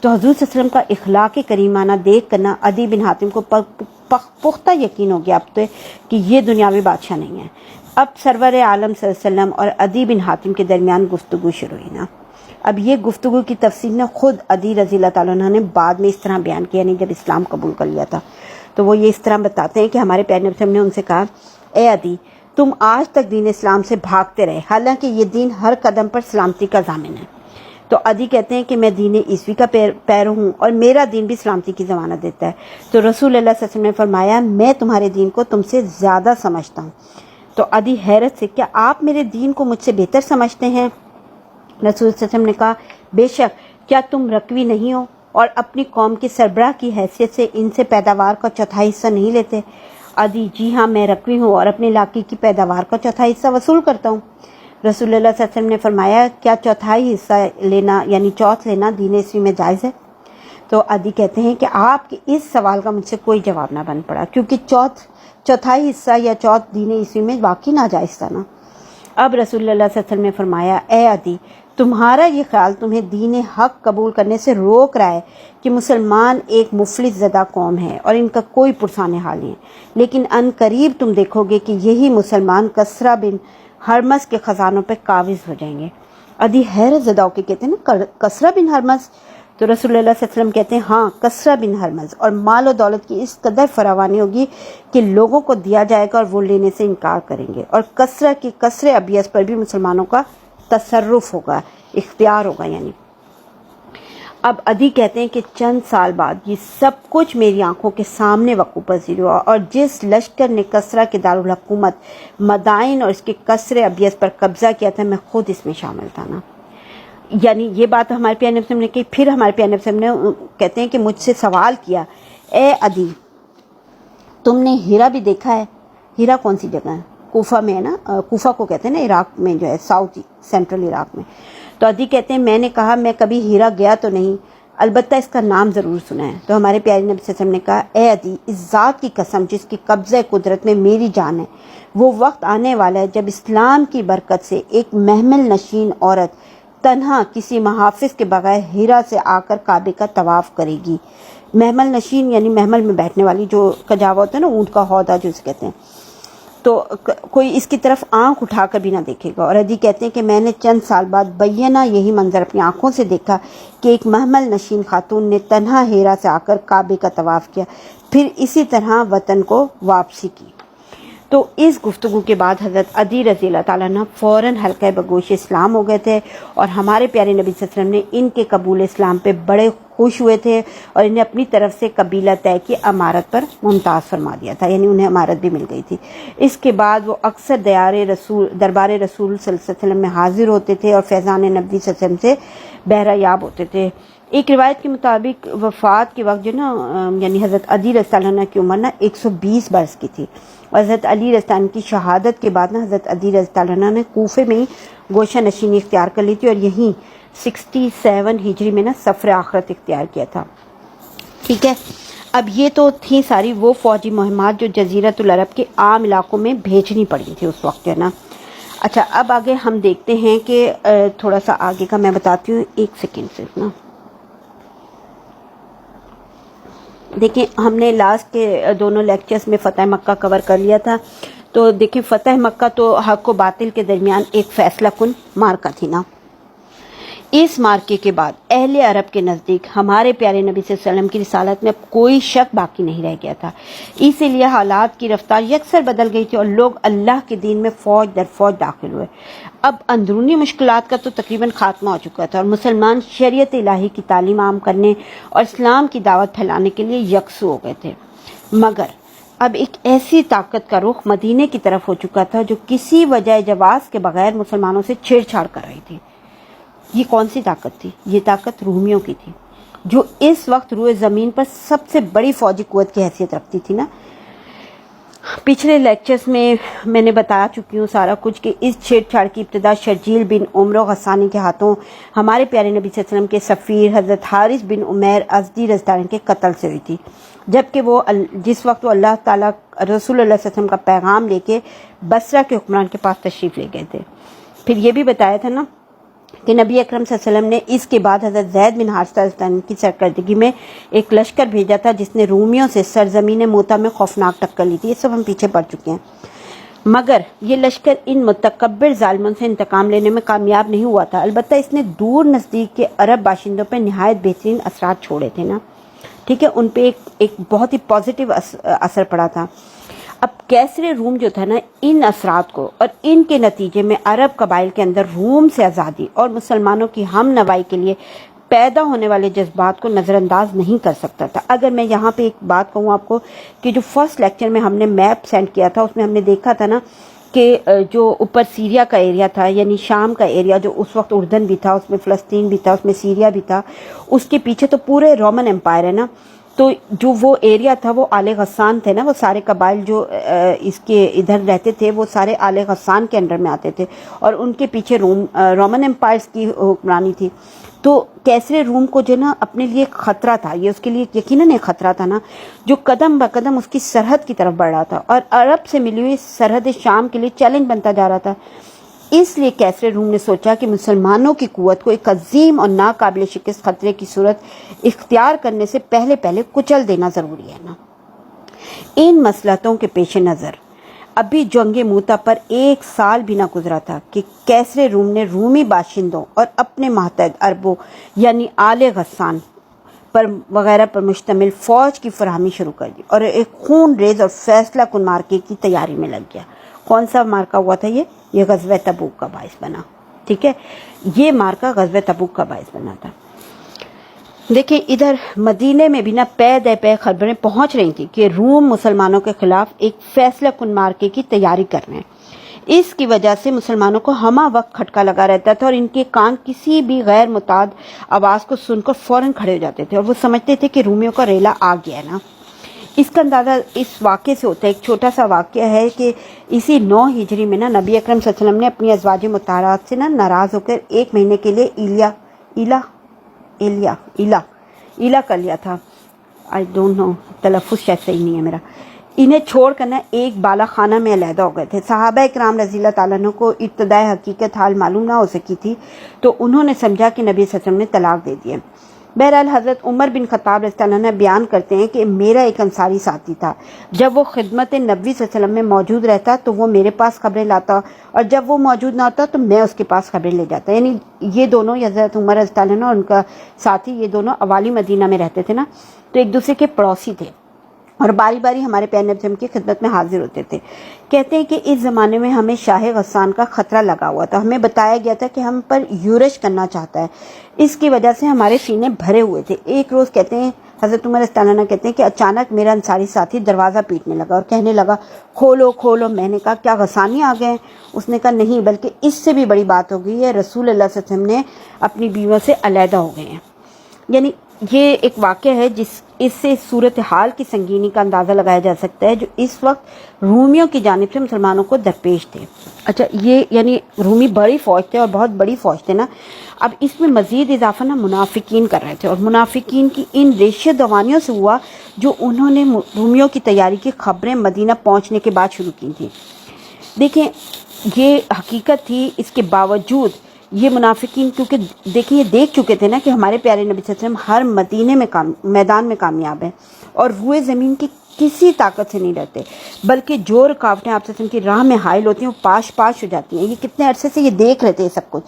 تو حضور صلی اللہ علیہ وسلم کا اخلاق کریمانہ دیکھ کرنا عدی بن حاتم کو پختہ یقین ہو گیا اب تو کہ یہ دنیاوی بادشاہ نہیں ہے۔ اب سرور عالم صلی اللہ علیہ وسلم اور عدی بن حاتم کے درمیان گفتگو شروع ہوئی نا۔ اب یہ گفتگو کی تفصیل نے خود عدی رضی اللہ تعالیٰ عنہ نے بعد میں اس طرح بیان کیا، یعنی جب اسلام قبول کر لیا تھا تو وہ یہ اس طرح بتاتے ہیں کہ ہمارے پیارے نبی صلی اللہ علیہ وسلم نے ان سے کہا، اے عدی، تم آج تک دین اسلام سے بھاگتے رہے، حالانکہ یہ دین ہر قدم پر سلامتی کا ضامن ہے۔ تو عدی کہتے ہیں کہ میں دین عیسوی کا پیرو ہوں اور میرا دین بھی سلامتی کی ضمانت دیتا ہے۔ تو رسول اللہ صلی اللہ علیہ وسلم نے فرمایا، میں تمہارے دین کو تم سے زیادہ سمجھتا ہوں۔ تو عدی حیرت سے، کیا آپ میرے دین کو مجھ سے بہتر سمجھتے ہیں؟ رسول صلی اللہ علیہ وسلم نے کہا، بے شک، کیا تم رقوی نہیں ہو اور اپنی قوم کے سربراہ کی حیثیت سے ان سے پیداوار کا چوتھائی حصہ نہیں لیتے؟ عدی، جی ہاں، میں رقوی ہوں اور اپنے علاقے کی پیداوار کا چوتھائی حصہ وصول کرتا ہوں۔ رسول اللہ صلی اللہ علیہ وسلم نے فرمایا، کیا چوتھائی حصہ لینا یعنی چوتھ لینا دین عیسوی میں جائز ہے؟ تو عدی کہتے ہیں کہ آپ کے اس سوال کا مجھ سے کوئی جواب نہ بن پڑا، کیونکہ چوتھائی حصہ یا چوتھ دین عیسوی میں واقعی ناجائز تھا نا۔ اب رسول اللہ صلی اللہ علیہ وسلم نے فرمایا، اے عدی، تمہارا یہ خیال تمہیں دین حق قبول کرنے سے روک رہا ہے کہ مسلمان ایک مفلس زدہ قوم ہے اور ان کا کوئی پرسان حال نہیں ہے، لیکن ان قریب تم دیکھو گے کہ یہی مسلمان کسرا بن ہرمز کے خزانوں پہ قابض ہو جائیں گے۔ عدی حیرت زدہ ہو کے کہتے ہیں نا، کسرا بن ہرمز؟ تو رسول اللہ صلی اللہ علیہ وسلم کہتے ہیں، ہاں، کسرا بن ہرمز، اور مال و دولت کی اس قدر فراوانی ہوگی کہ لوگوں کو دیا جائے گا اور وہ لینے سے انکار کریں گے، اور کسرا کی کسر ابیض پر بھی مسلمانوں کا تصرف ہوگا، اختیار ہوگا یعنی۔ اب عدی کہتے ہیں کہ چند سال بعد یہ سب کچھ میری آنکھوں کے سامنے وقوع پذیر ہوا، اور جس لشکر نے کسرا کے دارالحکومت مدائن اور اس کے کسر ابیض پر قبضہ کیا تھا، میں خود اس میں شامل تھا نا۔ یعنی یہ بات ہمارے پیارے نبی صلی اللہ علیہ وسلم نے کی۔ پھر ہمارے پیارے نبی صلی اللہ علیہ وسلم نے کہتے ہیں کہ مجھ سے سوال کیا، اے عدی، تم نے ہیرا بھی دیکھا ہے؟ ہیرا کون سی جگہ ہے؟ کوفہ میں ہے نا، کوفہ کو کہتے ہیں نا عراق میں جو ہے، ساؤتھ سینٹرل عراق میں۔ تو عدی کہتے ہیں، میں نے کہا، میں کبھی ہیرا گیا تو نہیں، البتہ اس کا نام ضرور سنا ہے۔ تو ہمارے پیارے نبی صلی اللہ علیہ وسلم نے کہا، اے عدی، اس ذات کی قسم جس کی قبضہ قدرت میں میری جان ہے، وہ وقت آنے والا ہے جب اسلام کی برکت سے ایک محمل نشین عورت تنہا کسی محافظ کے بغیر ہیرا سے آ کر کعبے کا طواف کرے گی۔ محمل نشین یعنی محمل میں بیٹھنے والی، جو کجاوا ہوتا ہے نا، اونٹ کا ہودہ جو اسے کہتے ہیں۔ تو کوئی اس کی طرف آنکھ اٹھا کر بھی نہ دیکھے گا۔ اور عدی کہتے ہیں کہ میں نے چند سال بعد بینہ یہی منظر اپنی آنکھوں سے دیکھا کہ ایک محمل نشین خاتون نے تنہا ہیرا سے آ کر کعبے کا طواف کیا، پھر اسی طرح وطن کو واپسی کی۔ تو اس گفتگو کے بعد حضرت عدی رضی اللہ تعالیٰ عنہ فوراً حلقہ بگوش اسلام ہو گئے تھے، اور ہمارے پیارے نبی صلی اللہ علیہ وسلم نے ان کے قبول اسلام پہ بڑے خوش ہوئے تھے، اور انہیں اپنی طرف سے قبیلہ طے کی امارت پر ممتاز فرما دیا تھا، یعنی انہیں امارت بھی مل گئی تھی۔ اس کے بعد وہ اکثر دربار رسول صلی اللہ علیہ وسلم میں حاضر ہوتے تھے اور فیضان نبوی صلی اللہ علیہ وسلم سے بہرہ یاب ہوتے تھے۔ ایک روایت کے مطابق وفات کے وقت جو نا یعنی حضرت علی رضی اللہ عنہ کی عمر نا 120 برس کی تھی، اور حضرت علی رضی اللہ عنہ کی شہادت کے بعد نا حضرت علی رضی اللہ عنہ نے کوفے میں ہی گوشہ نشینی اختیار کر لی تھی، اور یہیں 67 ہجری میں نا سفر آخرت اختیار کیا تھا۔ ٹھیک ہے، اب یہ تو تھی ساری وہ فوجی مہمات جو جزیرۃ العرب کے عام علاقوں میں بھیجنی پڑی تھی اس وقت، ہے نا۔ اچھا، اب آگے ہم دیکھتے ہیں کہ تھوڑا سا آگے کا میں بتاتی ہوں، ایک سیکنڈ سے نا۔ دیکھیں، ہم نے لاسٹ کے دونوں لیکچرز میں فتح مکہ کور کر لیا تھا، تو دیکھیں فتح مکہ تو حق و باطل کے درمیان ایک فیصلہ کن مارکا تھی نا۔ اس مارکے کے بعد اہل عرب کے نزدیک ہمارے پیارے نبی صلی اللہ علیہ وسلم کی رسالت میں اب کوئی شک باقی نہیں رہ گیا تھا، اسی لیے حالات کی رفتار یکسر بدل گئی تھی اور لوگ اللہ کے دین میں فوج در فوج داخل ہوئے۔ اب اندرونی مشکلات کا تو تقریباً خاتمہ ہو چکا تھا، اور مسلمان شریعت الہی کی تعلیم عام کرنے اور اسلام کی دعوت پھیلانے کے لیے یکسو ہو گئے تھے، مگر اب ایک ایسی طاقت کا رخ مدینے کی طرف ہو چکا تھا جو کسی وجہ جواز کے بغیر مسلمانوں سے چھیڑ چھاڑ کر رہی تھی۔ یہ کون سی طاقت تھی؟ یہ طاقت رومیوں کی تھی، جو اس وقت روئے زمین پر سب سے بڑی فوجی قوت کی حیثیت رکھتی تھی نا۔ پچھلے لیکچرز میں نے بتا چکی ہوں سارا کچھ کہ اس چھیڑ چھاڑ کی ابتدا شرجیل بن عمرو غسانی کے ہاتھوں ہمارے پیارے نبی صلی اللہ علیہ وسلم کے سفیر حضرت حارث بن عمیر ازدی رضی اللہ عنہ کے قتل سے ہوئی تھی، جبکہ وہ جس وقت وہ اللہ تعالیٰ رسول اللہ صلی اللہ علیہ وسلم کا پیغام لے کے بصرہ کے حکمران کے پاس تشریف لے گئے تھے۔ پھر یہ بھی بتایا تھا نا کہ نبی اکرم صلی اللہ علیہ وسلم نے اس کے بعد حضرت زید بن حارثہ رضی اللہ عنہ کی سرکردگی میں ایک لشکر بھیجا تھا جس نے رومیوں سے سرزمین موتا میں خوفناک ٹکر لی تھی۔ یہ سب ہم پیچھے پڑ چکے ہیں، مگر یہ لشکر ان متکبر ظالموں سے انتقام لینے میں کامیاب نہیں ہوا تھا، البتہ اس نے دور نزدیک کے عرب باشندوں پر نہایت بہترین اثرات چھوڑے تھے نا۔ ٹھیک ہے، ان پہ ایک بہت ہی پازیٹیو اثر پڑا تھا۔ اب کیسر روم جو تھا نا، ان اثرات کو اور ان کے نتیجے میں عرب قبائل کے اندر روم سے آزادی اور مسلمانوں کی ہم نوائی کے لیے پیدا ہونے والے جذبات کو نظر انداز نہیں کر سکتا تھا۔ اگر میں یہاں پہ ایک بات کہوں آپ کو کہ جو فرسٹ لیکچر میں ہم نے میپ سینڈ کیا تھا، اس میں ہم نے دیکھا تھا نا کہ جو اوپر سیریا کا ایریا تھا، یعنی شام کا ایریا، جو اس وقت اردن بھی تھا، اس میں فلسطین بھی تھا، اس میں سیریا بھی تھا، اس کے پیچھے تو پورے رومن امپائر ہے نا۔ تو جو وہ ایریا تھا وہ آل غسان تھے نا، وہ سارے قبائل جو اس کے ادھر رہتے تھے وہ سارے آل غسان کے انڈر میں آتے تھے، اور ان کے پیچھے رومن امپائرز کی حکمرانی تھی۔ تو کیسر روم کو جو نا اپنے لیے خطرہ تھا، یہ اس کے لیے یقیناً ایک خطرہ تھا نا، جو قدم بقدم اس کی سرحد کی طرف بڑھ رہا تھا اور عرب سے ملی ہوئی سرحد شام کے لیے چیلنج بنتا جا رہا تھا۔ اس لیے کیسر روم نے سوچا کہ مسلمانوں کی قوت کو ایک عظیم اور ناقابل شکست خطرے کی صورت اختیار کرنے سے پہلے کچل دینا ضروری ہے نا۔ ان مصلحتوں کے پیش نظر ابھی جنگ موتا پر 1 سال بھی نہ گزرا تھا کہ کیسر روم نے رومی باشندوں اور اپنے ماتحت عربوں یعنی آل غسان پر وغیرہ پر مشتمل فوج کی فراہمی شروع کر دی اور ایک خون ریز اور فیصلہ کن مارکے کی تیاری میں لگ گیا۔ کون سا مارکا ہوا تھا؟ یہ غزوہ تبوک کا باعث بنا۔ ٹھیک ہے، یہ مارکا غزوہ تبوک کا باعث بنا تھا۔ دیکھیں، ادھر مدینے میں بھی نا پے دے پے خبریں پہنچ رہی تھیں کہ روم مسلمانوں کے خلاف ایک فیصلہ کن مارکے کی تیاری کر رہے ہیں۔ اس کی وجہ سے مسلمانوں کو ہمہ وقت کھٹکا لگا رہتا تھا اور ان کے کان کسی بھی غیر متعد آواز کو سن کر فوراً کھڑے ہو جاتے تھے، اور وہ سمجھتے تھے کہ رومیوں کا ریلا آ گیا ہے نا۔ اس کا اندازہ اس واقعے سے ہوتا ہے۔ ایک چھوٹا سا واقعہ ہے کہ اسی 9 ہجری میں نا نبی اکرم صلی اللہ علیہ وسلم نے اپنی ازواج مطہرات سے نا ناراض ہو کر 1 مہینے کے لیے ایلا کر لیا تھا۔ آئی ڈونٹ نو، تلفظ شاید صحیح نہیں ہے میرا۔ انہیں چھوڑ کر نا ایک بالا خانہ میں علیحدہ ہو گئے تھے۔ صحابہ کرام رضی اللہ تعالیٰ عنہ کو ابتدائی حقیقت حال معلوم نہ ہو سکی تھی، تو انہوں نے سمجھا کہ نبی صلی اللہ علیہ وسلم نے طلاق دے دی ہے، بہرحال حضرت عمر بن خطاب رضی اللہ عنہ بیان کرتے ہیں کہ میرا ایک انصاری ساتھی تھا، جب وہ خدمت نبی صلی اللہ علیہ وسلم میں موجود رہتا تو وہ میرے پاس خبریں لاتا، اور جب وہ موجود نہ ہوتا تو میں اس کے پاس خبریں لے جاتا. یعنی یہ دونوں، حضرت عمر رضی اللہ عنہ اور ان کا ساتھی، یہ دونوں اوالی مدینہ میں رہتے تھے نا، تو ایک دوسرے کے پڑوسی تھے اور باری باری ہمارے پیارے نبی صلی اللہ علیہ وسلم کی خدمت میں حاضر ہوتے تھے. کہتے ہیں کہ اس زمانے میں ہمیں شاہ غسان کا خطرہ لگا ہوا تھا. ہمیں بتایا گیا تھا کہ ہم پر یورش کرنا چاہتا ہے، اس کی وجہ سے ہمارے سینے بھرے ہوئے تھے. ایک روز کہتے ہیں حضرت عمر رضی اللہ عنہ کہتے ہیں کہ اچانک میرا انصاری ساتھی دروازہ پیٹنے لگا اور کہنے لگا کھولو کھولو. میں نے کہا کیا غسانی آ گئے ہیں؟ اس نے کہا نہیں، بلکہ اس سے بھی بڑی بات ہو گئی ہے، رسول اللہ صلی اللہ علیہ وسلم نے اپنی بیویوں سے علیحدہ ہو گئے ہیں. یعنی یہ ایک واقعہ ہے اس سے صورتحال کی سنگینی کا اندازہ لگایا جا سکتا ہے جو اس وقت رومیوں کی جانب سے مسلمانوں کو درپیش تھے. اچھا، یہ یعنی رومی بڑی فوج تھے اور بہت بڑی فوج تھے نا. اب اس میں مزید اضافہ نا منافقین کر رہے تھے، اور منافقین کی ان ریشہ دوانیوں سے ہوا جو انہوں نے رومیوں کی تیاری کی خبریں مدینہ پہنچنے کے بعد شروع کی تھیں. دیکھیں یہ حقیقت تھی، اس کے باوجود یہ منافقین کیونکہ دیکھیں یہ دیکھ چکے تھے نا کہ ہمارے پیارے نبی صلی اللہ علیہ وسلم ہر مدینے میں میدان میں کامیاب ہیں اور روئے زمین کی کسی طاقت سے نہیں ڈرتے، بلکہ جو رکاوٹیں آپ صلی اللہ علیہ وسلم کی راہ میں حائل ہوتی ہیں وہ پاش پاش ہو جاتی ہیں. یہ کتنے عرصے سے یہ دیکھ رہے تھے سب کچھ.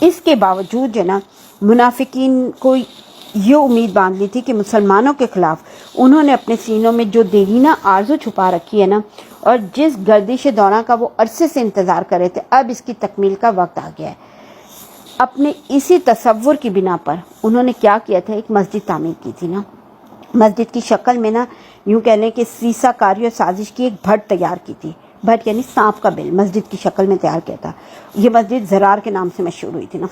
اس کے باوجود جو نا منافقین کو یہ امید باندھ لی تھی کہ مسلمانوں کے خلاف انہوں نے اپنے سینوں میں جو دیرینہ آرزو چھپا رکھی ہے نا، اور جس گردش دوراں کا وہ عرصے سے انتظار کر رہے تھے، اب اس کی تکمیل کا وقت آ گیا ہے. اپنے اسی تصور کی بنا پر انہوں نے کیا کیا تھا، ایک مسجد تعمیر کی تھی نا. مسجد کی شکل میں نا یوں کہہ لیں کہ سیسا کاری اور سازش کی ایک بھٹ تیار کی تھی. بھٹ یعنی سانپ کا بل مسجد کی شکل میں تیار کیا تھا. یہ مسجد زرار کے نام سے مشہور ہوئی تھی نا.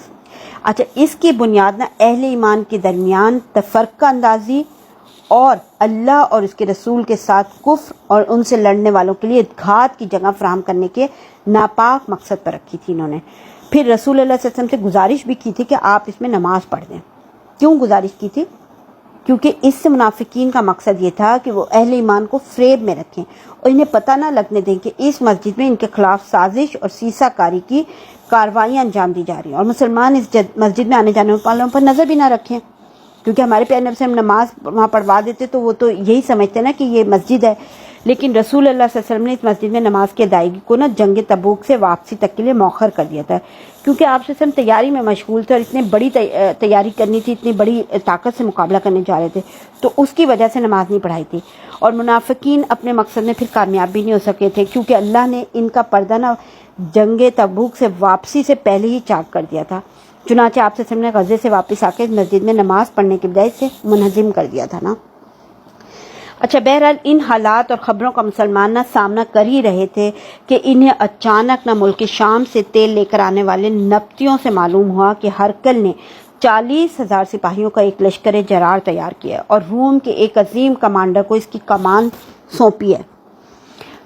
اچھا، اس کی بنیاد نا اہل ایمان کے درمیان تفرقہ اندازی اور اللہ اور اس کے رسول کے ساتھ کفر اور ان سے لڑنے والوں کے لیے گھات کی جگہ فراہم کرنے کے ناپاک مقصد پر رکھی تھی انہوں نے. پھر رسول اللہ صلی اللہ علیہ وسلم سے گزارش بھی کی تھی کہ آپ اس میں نماز پڑھ دیں. کیوں گزارش کی تھی؟ کیونکہ اس سے منافقین کا مقصد یہ تھا کہ وہ اہل ایمان کو فریب میں رکھیں اور انہیں پتہ نہ لگنے دیں کہ اس مسجد میں ان کے خلاف سازش اور سیسا کاری کی کارروائیاں انجام دی جا رہی ہیں، اور مسلمان اس مسجد میں آنے جانے والوں پر نظر بھی نہ رکھیں. کیونکہ ہمارے پیارے نبی سے ہم نماز وہاں پڑھوا دیتے تو وہ تو یہی سمجھتے نا کہ یہ مسجد ہے. لیکن رسول اللہ صلی اللہ علیہ وسلم نے اس مسجد میں نماز کی ادائیگی کو نا جنگ تبوک سے واپسی تک کے لیے مؤخر کر دیا تھا، کیونکہ آپ صلی اللہ علیہ وسلم تیاری میں مشغول تھے اور اتنی بڑی تیاری کرنی تھی، اتنی بڑی طاقت سے مقابلہ کرنے جا رہے تھے، تو اس کی وجہ سے نماز نہیں پڑھائی تھی. اور منافقین اپنے مقصد میں پھر کامیاب بھی نہیں ہو سکے تھے، کیونکہ اللہ نے ان کا پردہ نا جنگ تبوک سے واپسی سے پہلے ہی چاک کر دیا تھا. چنانچہ آپ صلی اللہ علیہ وسلم نے غزے سے واپس آ کے اس مسجد میں نماز پڑھنے کے بجائے اسے منہدم کر دیا تھا نا. اچھا، بہرحال ان حالات اور خبروں کا مسلمان نہ سامنا کر ہی رہے تھے کہ انہیں اچانک نہ ملک شام سے تیل لے کر آنے والے نبطیوں سے معلوم ہوا کہ ہرقل نے 40,000 سپاہیوں کا ایک لشکر جرار تیار کیا اور روم کے ایک عظیم کمانڈر کو اس کی کمان سونپی ہے.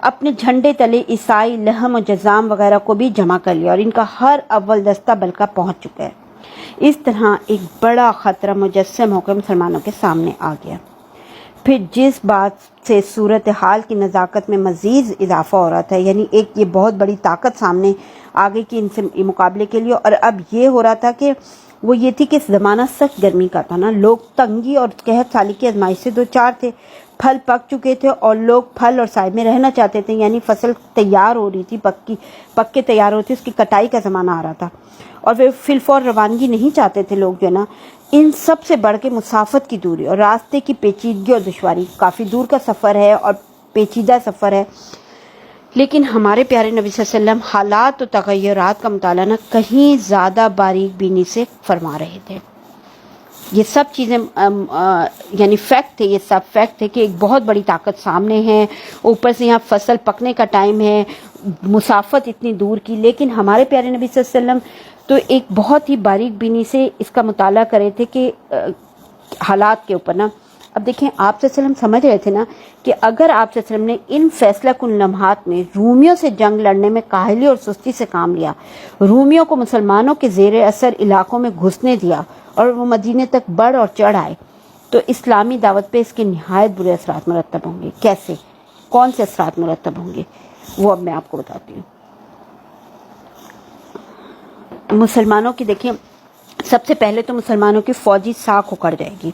اپنے جھنڈے تلے عیسائی لحم و جزام وغیرہ کو بھی جمع کر لیا اور ان کا ہر اول دستہ بلکہ پہنچ چکا ہے. اس طرح ایک بڑا خطرہ مجسم ہو کر مسلمانوں کے سامنے آ گیا. پھر جس بات سے صورتحال کی نزاکت میں مزید اضافہ ہو رہا تھا، یعنی ایک یہ بہت بڑی طاقت سامنے آ گئی کہ ان سے مقابلے کے لیے، اور اب یہ ہو رہا تھا کہ وہ یہ تھی کہ زمانہ سخت گرمی کا تھا نا. لوگ تنگی اور قحط سالی کی آزمائش سے دو چار تھے. پھل پک چکے تھے اور لوگ پھل اور سائے میں رہنا چاہتے تھے، یعنی فصل تیار ہو رہی تھی، پک کے تیار ہوتی، اس کی کٹائی کا زمانہ آ رہا تھا اور وہ فی الفور روانگی نہیں چاہتے تھے لوگ جو ہے نا. ان سب سے بڑھ کے مسافت کی دوری اور راستے کی پیچیدگی اور دشواری. کافی دور کا سفر ہے اور پیچیدہ سفر ہے، لیکن ہمارے پیارے نبی صلی اللہ علیہ وسلم حالات و تغیرات کا مطالعہ نہ کہیں زیادہ باریک بینی سے فرما رہے تھے. یہ سب چیزیں یعنی فیکٹ تھے، یہ سب فیکٹ تھے کہ ایک بہت بڑی طاقت سامنے ہے، اوپر سے یہاں فصل پکنے کا ٹائم ہے، مسافت اتنی دور کی. لیکن ہمارے پیارے نبی صلی اللہ علیہ وسلم تو ایک بہت ہی باریک بینی سے اس کا مطالعہ کرے تھے کہ حالات کے اوپر نا. اب دیکھیں آپ صلی اللہ علیہ وسلم سمجھ رہے تھے نا کہ اگر آپ صلی اللہ علیہ وسلم نے ان فیصلہ کن لمحات میں رومیوں سے جنگ لڑنے میں کاہلی اور سستی سے کام لیا، رومیوں کو مسلمانوں کے زیر اثر علاقوں میں گھسنے دیا اور وہ مدینے تک بڑھ اور چڑھ آئے، تو اسلامی دعوت پہ اس کے نہایت برے اثرات مرتب ہوں گے. کیسے؟ کون سے اثرات مرتب ہوں گے وہ اب میں آپ کو بتاتی ہوں. مسلمانوں کی دیکھیں سب سے پہلے تو مسلمانوں کی فوجی ساکھ اکھڑ جائے گی،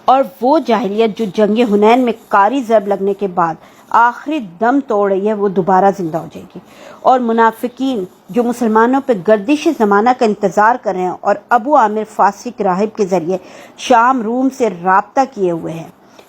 اور وہ جاہلیت جو جنگ حنین میں کاری ضرب لگنے کے بعد آخری دم توڑ رہی ہے وہ دوبارہ زندہ ہو جائے گی، اور منافقین جو مسلمانوں پہ گردش زمانہ کا انتظار کر رہے ہیں اور ابو عامر فاسق راہب کے ذریعے شام روم سے رابطہ کیے ہوئے ہیں،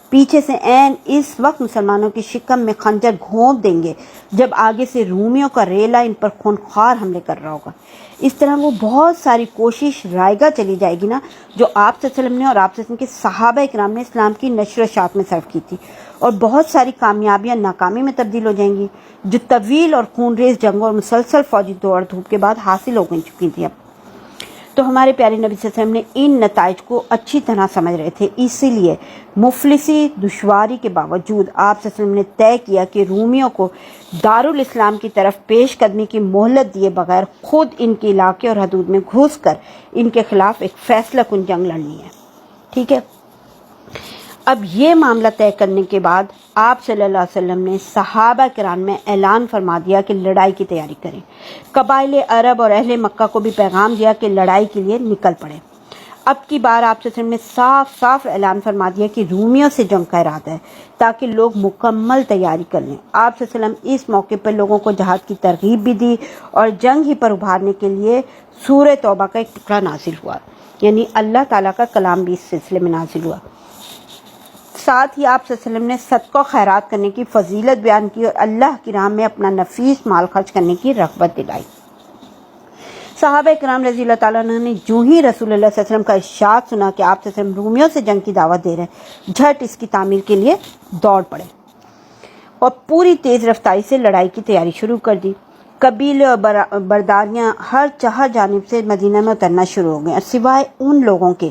پیچھے سے عین اس وقت مسلمانوں کی شکم میں خنجر گھونپ دیں گے جب آگے سے رومیوں کا ریلا ان پر خونخوار حملے کر رہا ہوگا۔ اس طرح وہ بہت ساری کوشش رائگاں چلی جائے گی نا جو آپ صلی اللہ علیہ وسلم نے اور آپ صلی اللہ علیہ وسلم کے صحابہ اکرام نے اسلام کی نشر و اشاعت میں صرف کی تھی، اور بہت ساری کامیابیاں ناکامی میں تبدیل ہو جائیں گی جو طویل اور خون ریز جنگوں اور مسلسل فوجی دوڑ دھوپ کے بعد حاصل ہو چکی تھی۔ اب تو ہمارے پیارے نبی صلی اللہ علیہ وسلم نے ان نتائج کو اچھی طرح سمجھ رہے تھے، اسی لیے مفلسی دشواری کے باوجود آپ صلی اللہ علیہ وسلم نے طے کیا کہ رومیوں کو دارالاسلام کی طرف پیش قدمی کی مہلت دیے بغیر خود ان کے علاقے اور حدود میں گھس کر ان کے خلاف ایک فیصلہ کن جنگ لڑنی ہے۔ ٹھیک ہے، اب یہ معاملہ طے کرنے کے بعد آپ صلی اللہ علیہ وسلم نے صحابہ کرام میں اعلان فرما دیا کہ لڑائی کی تیاری کریں۔ قبائل عرب اور اہل مکہ کو بھی پیغام دیا کہ لڑائی کے لیے نکل پڑے۔ اب کی بار آپ صلی اللہ علیہ وسلم نے صاف صاف اعلان فرما دیا کہ رومیوں سے جنگ کا ارادہ ہے تاکہ لوگ مکمل تیاری کر لیں۔ آپ صلی اللہ علیہ وسلم اس موقع پر لوگوں کو جہاد کی ترغیب بھی دی، اور جنگ ہی پر ابھارنے کے لیے سورہ توبہ کا ایک ٹکڑا نازل ہوا، یعنی اللہ تعالیٰ کا کلام بھی اس سلسلے میں نازل ہوا۔ ساتھ ہی آپ صلی اللہ علیہ وسلم نے صدقہ و خیرات کرنے کی فضیلت بیان کی اور اللہ کی راہ میں اپنا نفیس مال خرچ کرنے کی رغبت دلائی۔ صحابہ اکرام رضی اللہ تعالیٰ عنہ نے جو ہی رسول اللہ صلی اللہ علیہ وسلم کا ارشاد سنا کہ آپ صلی اللہ علیہ وسلم رومیوں سے جنگ کی دعوت دے رہے ہیں، جھٹ اس کی تعمیر کے لیے دوڑ پڑے اور پوری تیز رفتاری سے لڑائی کی تیاری شروع کر دی۔ قبیلے اور برداریاں ہر جانب سے مدینہ میں اترنا شروع ہو گئیں، اور سوائے ان لوگوں کے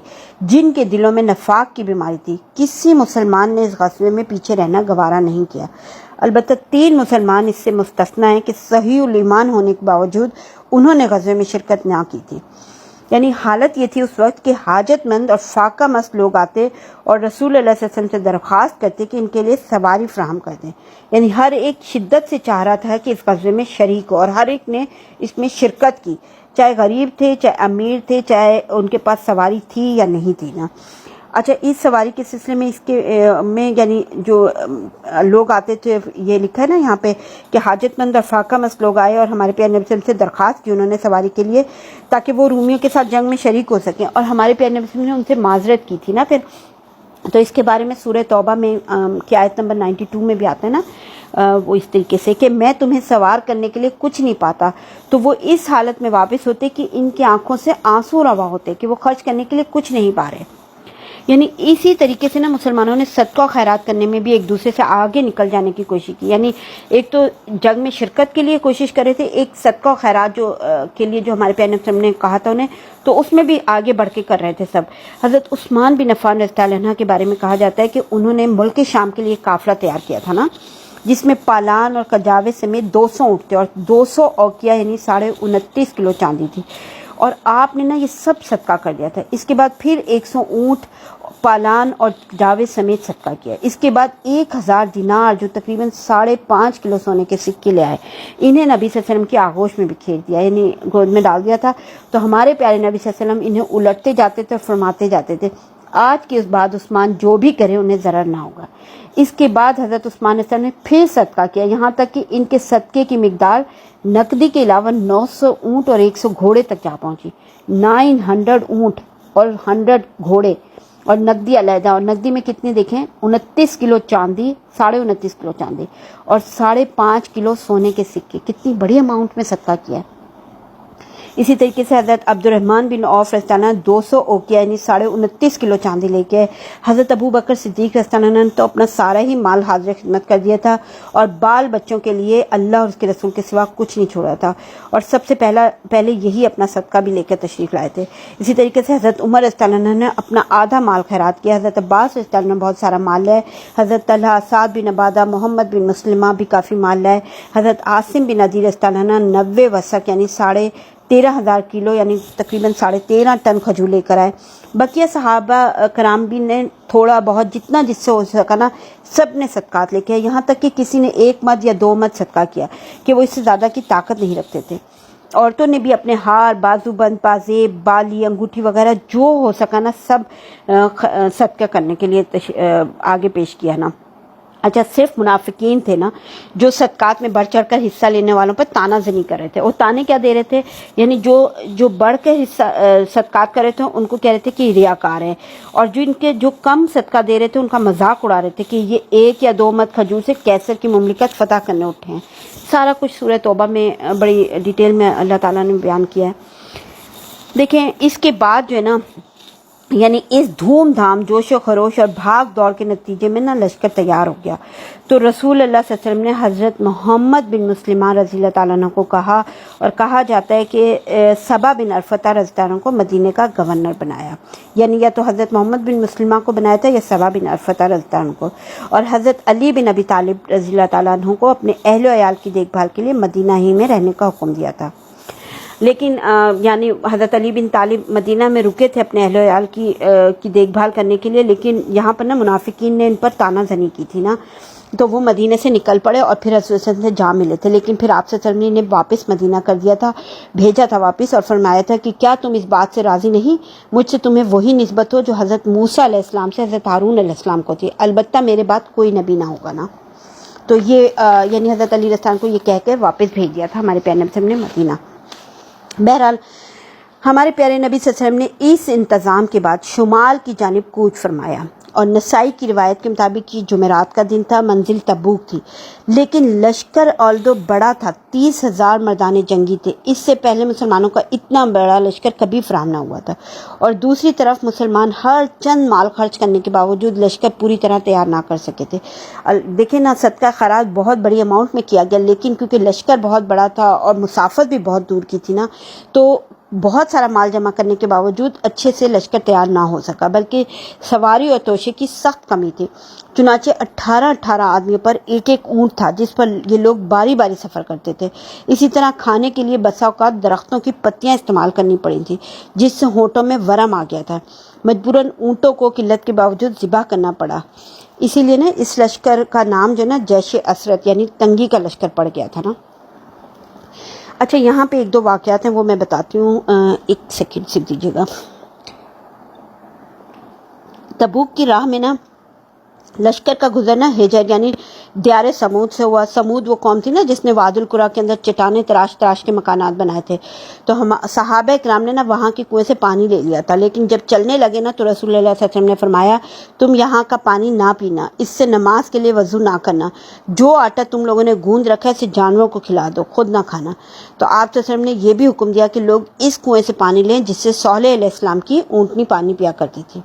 جن کے دلوں میں نفاق کی بیماری تھی، کسی مسلمان نے اس غزوے میں پیچھے رہنا گوارا نہیں کیا۔ البتہ 3 مسلمان اس سے مستثنیٰ ہیں کہ صحیح الایمان ہونے کے باوجود انہوں نے غزوے میں شرکت نہ کی تھی۔ یعنی حالت یہ تھی اس وقت کہ حاجت مند اور فاقہ مست لوگ آتے اور رسول اللہ صلی اللہ علیہ وسلم سے درخواست کرتے کہ ان کے لیے سواری فراہم کر دیں۔ یعنی ہر ایک شدت سے چاہ رہا تھا کہ اس غزوے میں شریک ہو، اور ہر ایک نے اس میں شرکت کی، چاہے غریب تھے، چاہے امیر تھے، چاہے ان کے پاس سواری تھی یا نہیں تھی نا۔ اچھا، اس سواری کے سلسلے میں اس کے میں یعنی جو لوگ آتے تھے، یہ لکھا ہے نا یہاں پہ کہ حاجت مند اور فاقہ مست لوگ آئے اور ہمارے پیارے نبی صلی اللہ علیہ وسلم سے درخواست کی انہوں نے سواری کے لیے، تاکہ وہ رومیوں کے ساتھ جنگ میں شریک ہو سکیں، اور ہمارے پیارے نبی صلی اللہ علیہ وسلم نے ان سے معذرت کی تھی نا پھر۔ تو اس کے بارے میں سورہ توبہ میں کی آیت نمبر 92 میں بھی آتا ہے نا وہ اس طریقے سے کہ میں تمہیں سوار کرنے کے لیے کچھ نہیں پاتا، تو وہ اس حالت میں واپس ہوتے کہ ان کی آنکھوں سے آنسو روا ہوتے کہ وہ خرچ کرنے کے لیے کچھ نہیں پا رہے۔ یعنی اسی طریقے سے نا مسلمانوں نے صدقہ و خیرات کرنے میں بھی ایک دوسرے سے آگے نکل جانے کی کوشش کی، یعنی ایک تو جنگ میں شرکت کے لیے کوشش کر رہے تھے، ایک صدقہ و خیرات جو کے لیے جو ہمارے پیارے نبی نے کہا تھا انہیں، تو اس میں بھی آگے بڑھ کے کر رہے تھے سب۔ حضرت عثمان بن عفان رضی اللہ عنہ کے بارے میں کہا جاتا ہے کہ انہوں نے ملک شام کے لیے قافلہ تیار کیا تھا نا، جس میں پالان اور کجاوے سمیت 200 اونٹ تھے اور 200 اوقیہ یعنی 29.5 کلو چاندی تھی، اور آپ نے نا یہ سب صدقہ کر دیا تھا۔ اس کے بعد پھر 100 اونٹ پالان اور جاوے سمیت صدقہ کیا۔ اس کے بعد 1000 دینار جو تقریباً 5.5 کلو سونے کے سکے لے آئے، انہیں نبی صلی اللہ علیہ وسلم کی آغوش میں بکھیر دیا، یعنی گود میں ڈال دیا تھا۔ تو ہمارے پیارے نبی صلی اللہ علیہ وسلم انہیں الٹتے جاتے تھے اور فرماتے جاتے تھے آج کے اس بعد عثمان جو بھی کرے انہیں ضرر نہ ہوگا۔ اس کے بعد حضرت عثمان نے پھر صدقہ کیا، یہاں تک کہ ان کے صدقے کی مقدار نقدی کے علاوہ 900 اونٹ اور 100 گھوڑے تک جا پہنچی۔ 900 اونٹ اور 100 گھوڑے اور نقدی علیحدہ، اور نقدی میں کتنے دیکھیں 29 کلو چاندی، 29.5 کلو چاندی اور 5.5 کلو سونے کے سکے، کتنی بڑی اماؤنٹ میں صدقہ کیا ہے۔ اسی طریقے سے حضرت عبد الرحمن بن عوف رضی اللہ عنہ 200 اوقیہ یعنی 29.5 کلو چاندی لے کے، حضرت ابو بکر صدیق رضی اللہ عنہ نے تو اپنا سارا ہی مال حاضر خدمت کر دیا تھا، اور بال بچوں کے لیے اللہ اور اس کے رسول کے سوا کچھ نہیں چھوڑا تھا، اور سب سے پہلے یہی اپنا صدقہ بھی لے کر تشریف لائے تھے۔ اسی طریقے سے حضرت عمر رضی اللہ عنہ نے اپنا آدھا مال خیرات کیا، حضرت عباس رضی اللہ عنہ بہت سارا مال لائے، حضرت طلحہ، سعد بن عبادہ، محمد بن مسلمہ بھی کافی مال لائے، حضرت عاصم بن عدی رضی اللہ عنہ 90 وسق یعنی 13,500 کلو یعنی تقریباً 13.5 ٹن کھجور لے کر آئے۔ بقیہ صحابہ کرام بھی نے تھوڑا بہت جتنا جس سے ہو سکا نا سب نے صدقات لے کے، یہاں تک کہ کسی نے 1 مد یا 2 مد صدقہ کیا کہ وہ اس سے زیادہ کی طاقت نہیں رکھتے تھے۔ عورتوں نے بھی اپنے ہار، بازو بند، پازیب، بالی، انگوٹھی وغیرہ جو ہو سکا نا سب صدقہ کرنے کے لیے آگے پیش کیا نا۔ اچھا، صرف منافقین تھے نا جو صدقات میں بڑھ چڑھ کر حصہ لینے والوں پر تانا زنی کر رہے تھے، اور تانے کیا دے رہے تھے، یعنی جو بڑھ کر حصہ صدقات کر رہے تھے ان کو کہہ رہے تھے کہ ریاکار ہیں، اور جو کم صدقہ دے رہے تھے ان کا مذاق اڑا رہے تھے کہ یہ 1 یا 2 مد کھجور سے کیسر کی مملکت فتح کرنے اٹھے ہیں۔ سارا کچھ سورہ توبہ میں بڑی ڈیٹیل میں اللہ تعالیٰ نے بیان کیا ہے۔ دیکھیں اس کے بعد جو ہے نا، یعنی اس دھوم دھام، جوش و خروش اور بھاگ دوڑ کے نتیجے میں نا لشکر تیار ہو گیا، تو رسول اللہ صلی اللہ علیہ وسلم نے حضرت محمد بن مسلمہ رضی اللہ تعالیٰ عنہ کو کہا، اور کہا جاتا ہے کہ سبا بن عرفہ رضی اللہ عنہ کو مدینے کا گورنر بنایا، یعنی یا تو حضرت محمد بن مسلمہ کو بنایا تھا یا سبا بن عرفہ رضی اللہ عنہ کو، اور حضرت علی بن ابی طالب رضی اللہ تعالیٰ عنہ کو اپنے اہل و عیال کی دیکھ بھال کے لیے مدینہ ہی میں رہنے کا حکم دیا تھا۔ لیکن یعنی حضرت علی بن طالب مدینہ میں رکے تھے اپنے اہل و عیال کی دیکھ بھال کرنے کے لیے، لیکن یہاں پر نا منافقین نے ان پر تانا زنی کی تھی نا، تو وہ مدینے سے نکل پڑے اور پھر رسول اللہ سے جا ملے تھے، لیکن پھر آپ صلی اللہ علیہ وسلم نے واپس مدینہ کر دیا تھا، بھیجا تھا واپس، اور فرمایا تھا کہ کیا تم اس بات سے راضی نہیں، مجھ سے تمہیں وہی نسبت ہو جو حضرت موسیٰ علیہ السلام سے حضرت ہارون علیہ السلام کو تھی، البتہ میرے بعد کوئی نبی نہ ہوگا نا۔ تو یہ یعنی حضرت علی رضی اللہ عنہ کو یہ کہہ کر واپس بھیج دیا تھا ہمارے پیارے نبی صلی اللہ علیہ وسلم نے مدینہ۔ بہرحال ہمارے پیارے نبی صلی اللہ علیہ وسلم نے اس انتظام کے بعد شمال کی جانب کوچ فرمایا، اور نسائی کی روایت کے مطابق یہ جمعرات کا دن تھا، منزل تبوک تھی، لیکن لشکر آلدو بڑا تھا، 30,000 مردان جنگی تھے، اس سے پہلے مسلمانوں کا اتنا بڑا لشکر کبھی فراہم نہ ہوا تھا، اور دوسری طرف مسلمان ہر چند مال خرچ کرنے کے باوجود لشکر پوری طرح تیار نہ کر سکے تھے۔ دیکھیں نا، صدقہ خیرات بہت بڑی اماؤنٹ میں کیا گیا، لیکن کیونکہ لشکر بہت بڑا تھا اور مسافت بھی بہت دور کی تھی نا، تو بہت سارا مال جمع کرنے کے باوجود اچھے سے لشکر تیار نہ ہو سکا، بلکہ سواری اور توشے کی سخت کمی تھی۔ چنانچہ 18 آدمیوں پر ایک اونٹ تھا جس پر یہ لوگ باری باری سفر کرتے تھے۔ اسی طرح کھانے کے لیے بسا اوقات درختوں کی پتیاں استعمال کرنی پڑی تھیں، جس سے ہونٹوں میں ورم آ گیا تھا، مجبوراً اونٹوں کو قلت کے باوجود ذبح کرنا پڑا، اسی لیے نا اس لشکر کا نام جو ہے نا جیش اسرت یعنی تنگی کا لشکر پڑ گیا تھا نا۔ اچھا، یہاں پہ 1-2 واقعات ہیں وہ میں بتاتی ہوں، ایک سیکنڈ سے دیجیے گا۔ تبوک کی راہ میں نا لشکر کا گزرنا ہجر یعنی دیار سمود سے ہوا۔ سمود وہ قوم تھی نا جس نے وادی القریٰ کے اندر چٹانیں تراش کے مکانات بنائے تھے، تو صحابہ کرام نے نا وہاں کے کنویں سے پانی لے لیا تھا، لیکن جب چلنے لگے نا تو رسول اللہ صلی اللہ علیہ وسلم نے فرمایا تم یہاں کا پانی نہ پینا، اس سے نماز کے لیے وضو نہ کرنا، جو آٹا تم لوگوں نے گوندھ رکھا ہے اسے جانوروں کو کھلا دو، خود نہ کھانا۔ تو آپ صلی اللہ علیہ وسلم نے یہ بھی حکم دیا کہ لوگ اس کنویں سے پانی لیں جس سے صالح علیہ السلام کی اونٹنی پانی پیا کرتی تھی۔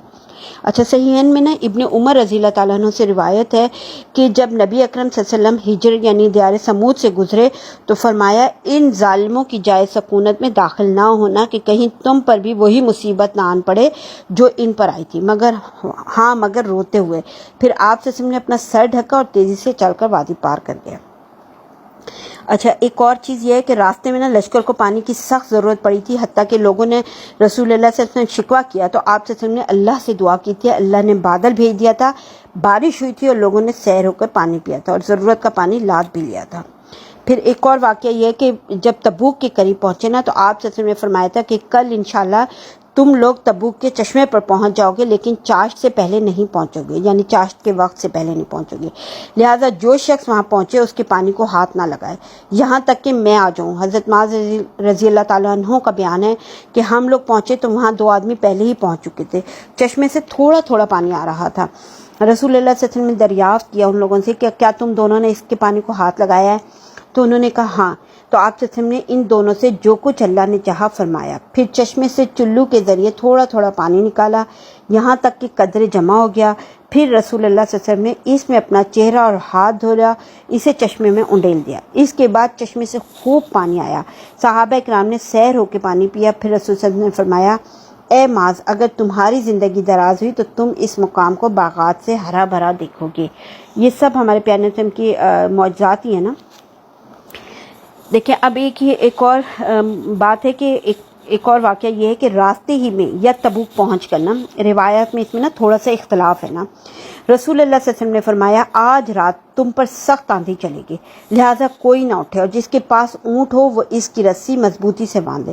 اچھا، صحیحین میں نا ابن عمر رضی اللہ تعالیٰ عنہ سے روایت ہے کہ جب نبی اکرم صلی اللہ علیہ وسلم ہجر یعنی دیار سمود سے گزرے تو فرمایا ان ظالموں کی جائے سکونت میں داخل نہ ہونا کہ کہیں تم پر بھی وہی مصیبت نہ آن پڑے جو ان پر آئی تھی، مگر روتے ہوئے۔ پھر آپ صلی اللہ علیہ وسلم نے اپنا سر ڈھکا اور تیزی سے چل کر وادی پار کر گیا۔ اچھا، ایک اور چیز یہ ہے کہ راستے میں نا لشکر کو پانی کی سخت ضرورت پڑی تھی، حتیٰ کہ لوگوں نے رسول اللہ صلی اللہ علیہ وسلم شکوہ کیا تو آپ صلی اللہ علیہ وسلم نے اللہ سے دعا کی تھی، اللہ نے بادل بھیج دیا تھا، بارش ہوئی تھی اور لوگوں نے سیر ہو کر پانی پیا تھا اور ضرورت کا پانی لاد بھی لیا تھا۔ پھر ایک اور واقعہ یہ ہے کہ جب تبوک کے قریب پہنچے نا تو آپ صلی اللہ علیہ وسلم نے فرمایا تھا کہ کل انشاءاللہ تم لوگ تبوک کے چشمے پر پہنچ جاؤ گے، لیکن چاشت سے پہلے نہیں پہنچو گے، یعنی چاشت کے وقت سے پہلے نہیں پہنچو گے، لہٰذا جو شخص وہاں پہنچے اس کے پانی کو ہاتھ نہ لگائے یہاں تک کہ میں آ جاؤں۔ حضرت معاذ رضی اللہ تعالیٰ عنہ کا بیان ہے کہ ہم لوگ پہنچے تو وہاں 2 آدمی پہلے ہی پہنچ چکے تھے، چشمے سے تھوڑا تھوڑا پانی آ رہا تھا۔ رسول اللہ صلی اللہ علیہ وسلم نے دریافت کیا ان لوگوں سے کہ کیا تم دونوں نے اس کے پانی کو ہاتھ لگایا ہے؟ تو انہوں نے کہا ہاں۔ تو آپ صلی اللہ علیہ وسلم نے ان دونوں سے جو کچھ اللہ نے چاہا فرمایا، پھر چشمے سے چلو کے ذریعے تھوڑا تھوڑا پانی نکالا یہاں تک کہ قدرے جمع ہو گیا، پھر رسول اللہ صلی اللہ علیہ وسلم نے اس میں اپنا چہرہ اور ہاتھ دھویا، اسے چشمے میں انڈیل دیا، اس کے بعد چشمے سے خوب پانی آیا، صحابہ کرام نے سیر ہو کے پانی پیا، پھر رسول صلی اللہ علیہ وسلم نے فرمایا اے معاذ اگر تمہاری زندگی دراز ہوئی تو تم اس مقام کو باغات سے ہرا بھرا دیکھو گے۔ یہ سب ہمارے پیارے نبی وسلم کی معجزات ہی ہیں نا۔ دیکھیں اب ایک اور بات ہے کہ ایک اور واقعہ یہ ہے کہ راستے ہی میں یا تبوک پہنچ کر نا، روایات میں اس میں نا تھوڑا سا اختلاف ہے نا، رسول اللہ صلی اللہ علیہ وسلم نے فرمایا آج رات تم پر سخت آندھی چلے گی، لہٰذا کوئی نہ اٹھے، اور جس کے پاس اونٹ ہو وہ اس کی رسی مضبوطی سے باندھے۔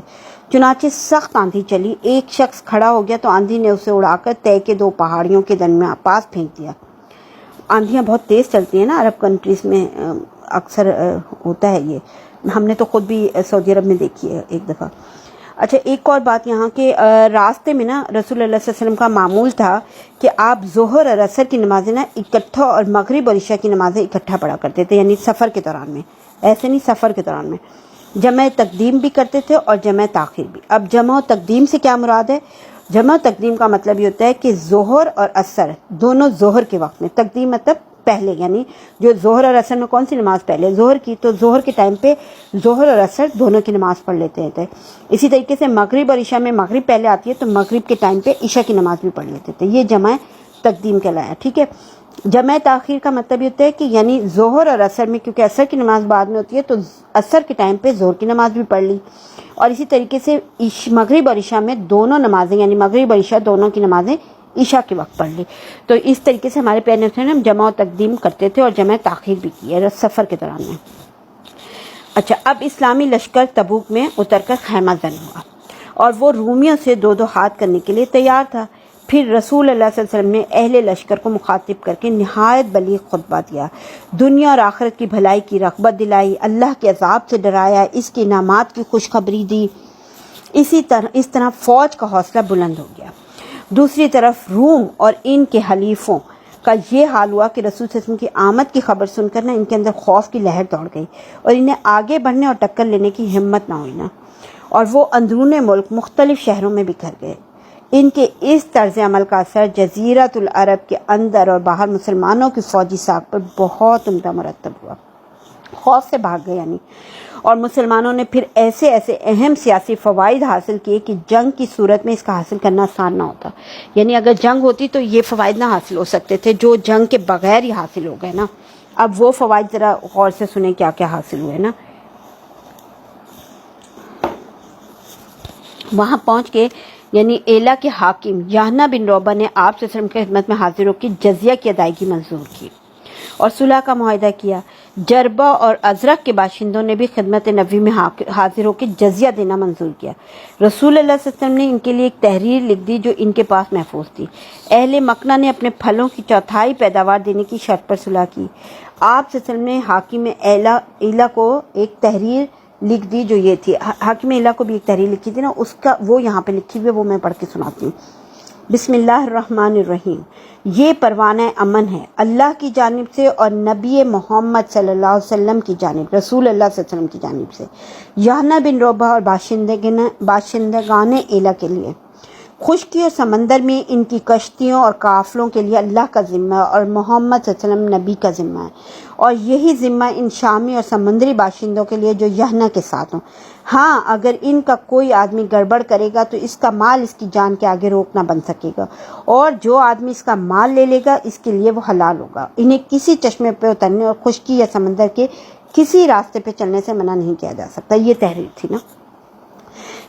چنانچہ سخت آندھی چلی، ایک شخص کھڑا ہو گیا تو آندھی نے اسے اڑا کر طے کے 2 پہاڑیوں کے درمیان پاس پھینک دیا۔ آندھیاں بہت تیز چلتی ہیں نا عرب کنٹریز میں، اکثر ہوتا ہے یہ، ہم نے تو خود بھی سعودی عرب میں دیکھی ہے ایک دفعہ۔ اچھا ایک اور بات یہاں کہ راستے میں نا رسول اللہ صلی اللہ علیہ وسلم کا معمول تھا کہ آپ ظہر اور عصر کی نمازیں نا اکٹھا اور مغرب اور عشاء کی نمازیں اکٹھا پڑھا کرتے تھے، یعنی سفر کے دوران میں، ایسے نہیں سفر کے دوران میں جمع تقدیم بھی کرتے تھے اور جمع تاخیر بھی۔ اب جمع تقدیم سے کیا مراد ہے؟ جمع تقدیم کا مطلب یہ ہوتا ہے کہ ظہر اور عصر دونوں ظہر کے وقت میں، تقدیم مطلب پہلے، یعنی جو ظہر اور عصر میں کون سی نماز پہلے؟ ظہر کی، تو ظہر کے ٹائم پہ ظہر اور عصر دونوں کی نماز پڑھ لیتے تھے۔ اسی طریقے سے مغرب اور عشاء میں مغرب پہلے آتی ہے تو مغرب کے ٹائم پہ عشاء کی نماز بھی پڑھ لیتے تھے، یہ جمع تقدیم کہلایا، ٹھیک ہے۔ جمع تاخیر کا مطلب یہ ہوتا ہے کہ یعنی ظہر اور عصر میں، کیونکہ عصر کی نماز بعد میں ہوتی ہے تو عصر کے ٹائم پہ ظہر کی نماز بھی پڑھ لی، اور اسی طریقے سے مغرب اور عشاء میں دونوں نمازیں، یعنی مغرب اور عشاء دونوں کی نمازیں عشاء کے وقت پڑھ لی۔ تو اس طریقے سے ہمارے پیارے نبی ہم جمع و تقدیم کرتے تھے اور جمع تاخیر بھی کی ہے سفر کے دوران میں۔ اچھا اب اسلامی لشکر تبوک میں اتر کر خیمہ زن ہوا اور وہ رومیوں سے 2 ہاتھ کرنے کے لیے تیار تھا۔ پھر رسول اللہ صلی اللہ علیہ وسلم نے اہل لشکر کو مخاطب کر کے نہایت بلیغ خطبہ دیا، دنیا اور آخرت کی بھلائی کی رغبت دلائی، اللہ کے عذاب سے ڈرایا، اس کے انعامات کی خوشخبری دی۔ اس طرح فوج کا حوصلہ بلند ہو گیا۔ دوسری طرف روم اور ان کے حلیفوں کا یہ حال ہوا کہ رسول صلی اللہ علیہ وسلم کی آمد کی خبر سن کر نا ان کے اندر خوف کی لہر دوڑ گئی اور انہیں آگے بڑھنے اور ٹکر لینے کی ہمت نہ ہوئی نا، اور وہ اندرون ملک مختلف شہروں میں بکھر گئے۔ ان کے اس طرز عمل کا اثر جزیرۃ العرب کے اندر اور باہر مسلمانوں کی فوجی ساکھ پر بہت عمدہ مرتب ہوا، خوف سے بھاگ گئے یعنی، اور مسلمانوں نے پھر ایسے اہم سیاسی فوائد حاصل کیے کہ جنگ کی صورت میں اس کا حاصل کرنا آسان نہ ہوتا، یعنی اگر جنگ ہوتی تو یہ فوائد نہ حاصل ہو سکتے تھے جو جنگ کے بغیر ہی حاصل ہو گئے نا۔ اب وہ فوائد ذرا غور سے سنیں کیا کیا حاصل ہوئے نا۔ وہاں پہنچ کے یعنی ایلا کے حاکم یحییٰ بن روبہ نے آپ صلی اللہ علیہ وسلم کی خدمت میں حاضر ہو کے جزیہ کی ادائیگی منظور کی اور صلح کا معاہدہ کیا۔ جربہ اور ازرق کے باشندوں نے بھی خدمت نبوی میں حاضر ہو کے جزیہ دینا منظور کیا۔ رسول اللہ صلی اللہ علیہ وسلم نے ان کے لیے ایک تحریر لکھ دی جو ان کے پاس محفوظ تھی۔ اہل مکہ نے اپنے پھلوں کی 1/4 پیداوار دینے کی شرط پر صلح کی۔ آپ صلی اللہ علیہ وسلم نے حاکم ایلا کو ایک تحریر لکھ دی جو یہ تھی، حاکم ایلا کو بھی ایک تحریر لکھی تھی نا، اس کا وہ یہاں پہ لکھی ہوئی ہے، وہ میں پڑھ کے سناتی ہوں۔ بسم اللہ الرحمن الرحیم۔ یہ پروانہ امن ہے اللہ کی جانب سے اور نبی محمد صلی اللہ علیہ وسلم کی جانب، رسول اللہ صلی اللہ علیہ وسلم کی جانب سے، یحییٰ بن روبہ اور باشندگان ایلا کے لیے۔ خشکی اور سمندر میں ان کی کشتیوں اور قافلوں کے لیے اللہ کا ذمہ اور محمد صلی اللہ علیہ وسلم نبی کا ذمہ ہے، اور یہی ذمہ ان شامی اور سمندری باشندوں کے لیے جو یحییٰ کے ساتھ ہوں۔ ہاں اگر ان کا کوئی آدمی گڑبڑ کرے گا تو اس کا مال اس کی جان کے آگے روک نہ بن سکے گا، اور جو آدمی اس کا مال لے لے گا اس کے لیے وہ حلال ہوگا۔ انہیں کسی چشمے پہ اترنے اور خشکی یا سمندر کے کسی راستے پہ چلنے سے منع نہیں کیا جا سکتا۔ یہ تحریر تھی نا۔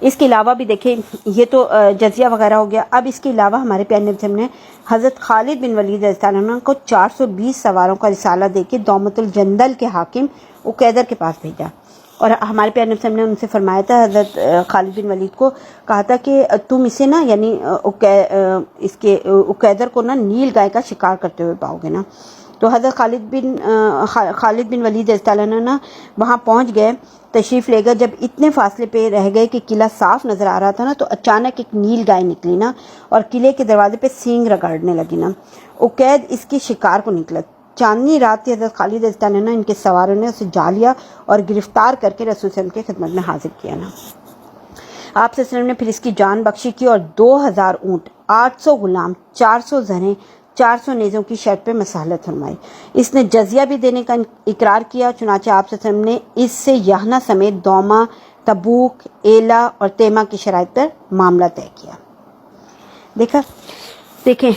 اس کے علاوہ بھی دیکھیں، یہ تو جزیہ وغیرہ ہو گیا۔ اب اس کے علاوہ ہمارے پیارے نبی نے حضرت خالد بن ولید رضی اللہ عنہ کو 420 سواروں کا رسالہ دے کے دومت الجندل کے حاکم عقیدر کے پاس بھیجا، اور ہمارے پیارے نبی نے ان سے فرمایا تھا، حضرت خالد بن ولید کو کہا تھا کہ تم اسے نا یعنی اس کے عقیدر کو نا نیل گائے کا شکار کرتے ہوئے پاؤ گے نا۔ تو حضرت خالد بن ولید رضی اللہ عنہ نا وہاں پہنچ گئے، تشریف لے گئے۔ جب اتنے فاصلے پہ رہ گئے کہ قلعہ صاف نظر آ رہا تھا نا، تو اچانک ایک نیل گائے نکلی نا اور قلعے کے دروازے پہ سینگ رگڑنے لگی نا۔ عقید اس کی شکار کو نکلا۔ چاندنی رات تھی، حضرت خالد رضی اللہ عنہ ان کے سواروں نے اسے جا لیا اور گرفتار کر کے رسول صلی اللہ علیہ وسلم کی خدمت میں حاضر کیا نا۔ آپ صلی اللہ علیہ وسلم نے پھر اس کی جان بخشی کی اور 2000 اونٹ، 800 غلام، 400 زریں، 400 نیزوں کی شرط پہ مساحلت فرمائی۔ اس نے جزیہ بھی دینے کا اقرار کیا، چنانچہ آپ صلی اللہ علیہ وسلم نے اس سے یحییٰ سمیت دوما، تبوک، ایلا اور تیمہ کی شرائط پر معاملہ طے کیا۔ دیکھیں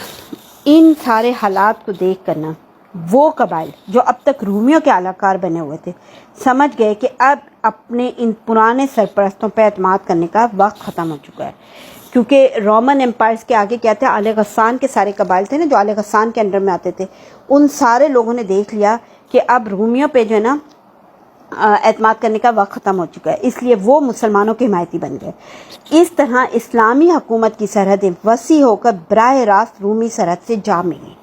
ان سارے حالات کو دیکھ کرنا وہ قبائل جو اب تک رومیوں کے اعلی کار بنے ہوئے تھے سمجھ گئے کہ اب اپنے ان پرانے سرپرستوں پہ اعتماد کرنے کا وقت ختم ہو چکا ہے، کیونکہ رومن امپائرز کے آگے کیا تھے، آل غسان کے سارے قبائل تھے نا جو آل غسان کے انڈر میں آتے تھے، ان سارے لوگوں نے دیکھ لیا کہ اب رومیوں پہ جو ہے نا اعتماد کرنے کا وقت ختم ہو چکا ہے، اس لیے وہ مسلمانوں کے حمایتی بن گئے۔ اس طرح اسلامی حکومت کی سرحدیں وسیع ہو کر براہ راست رومی سرحد سے جا ملی۔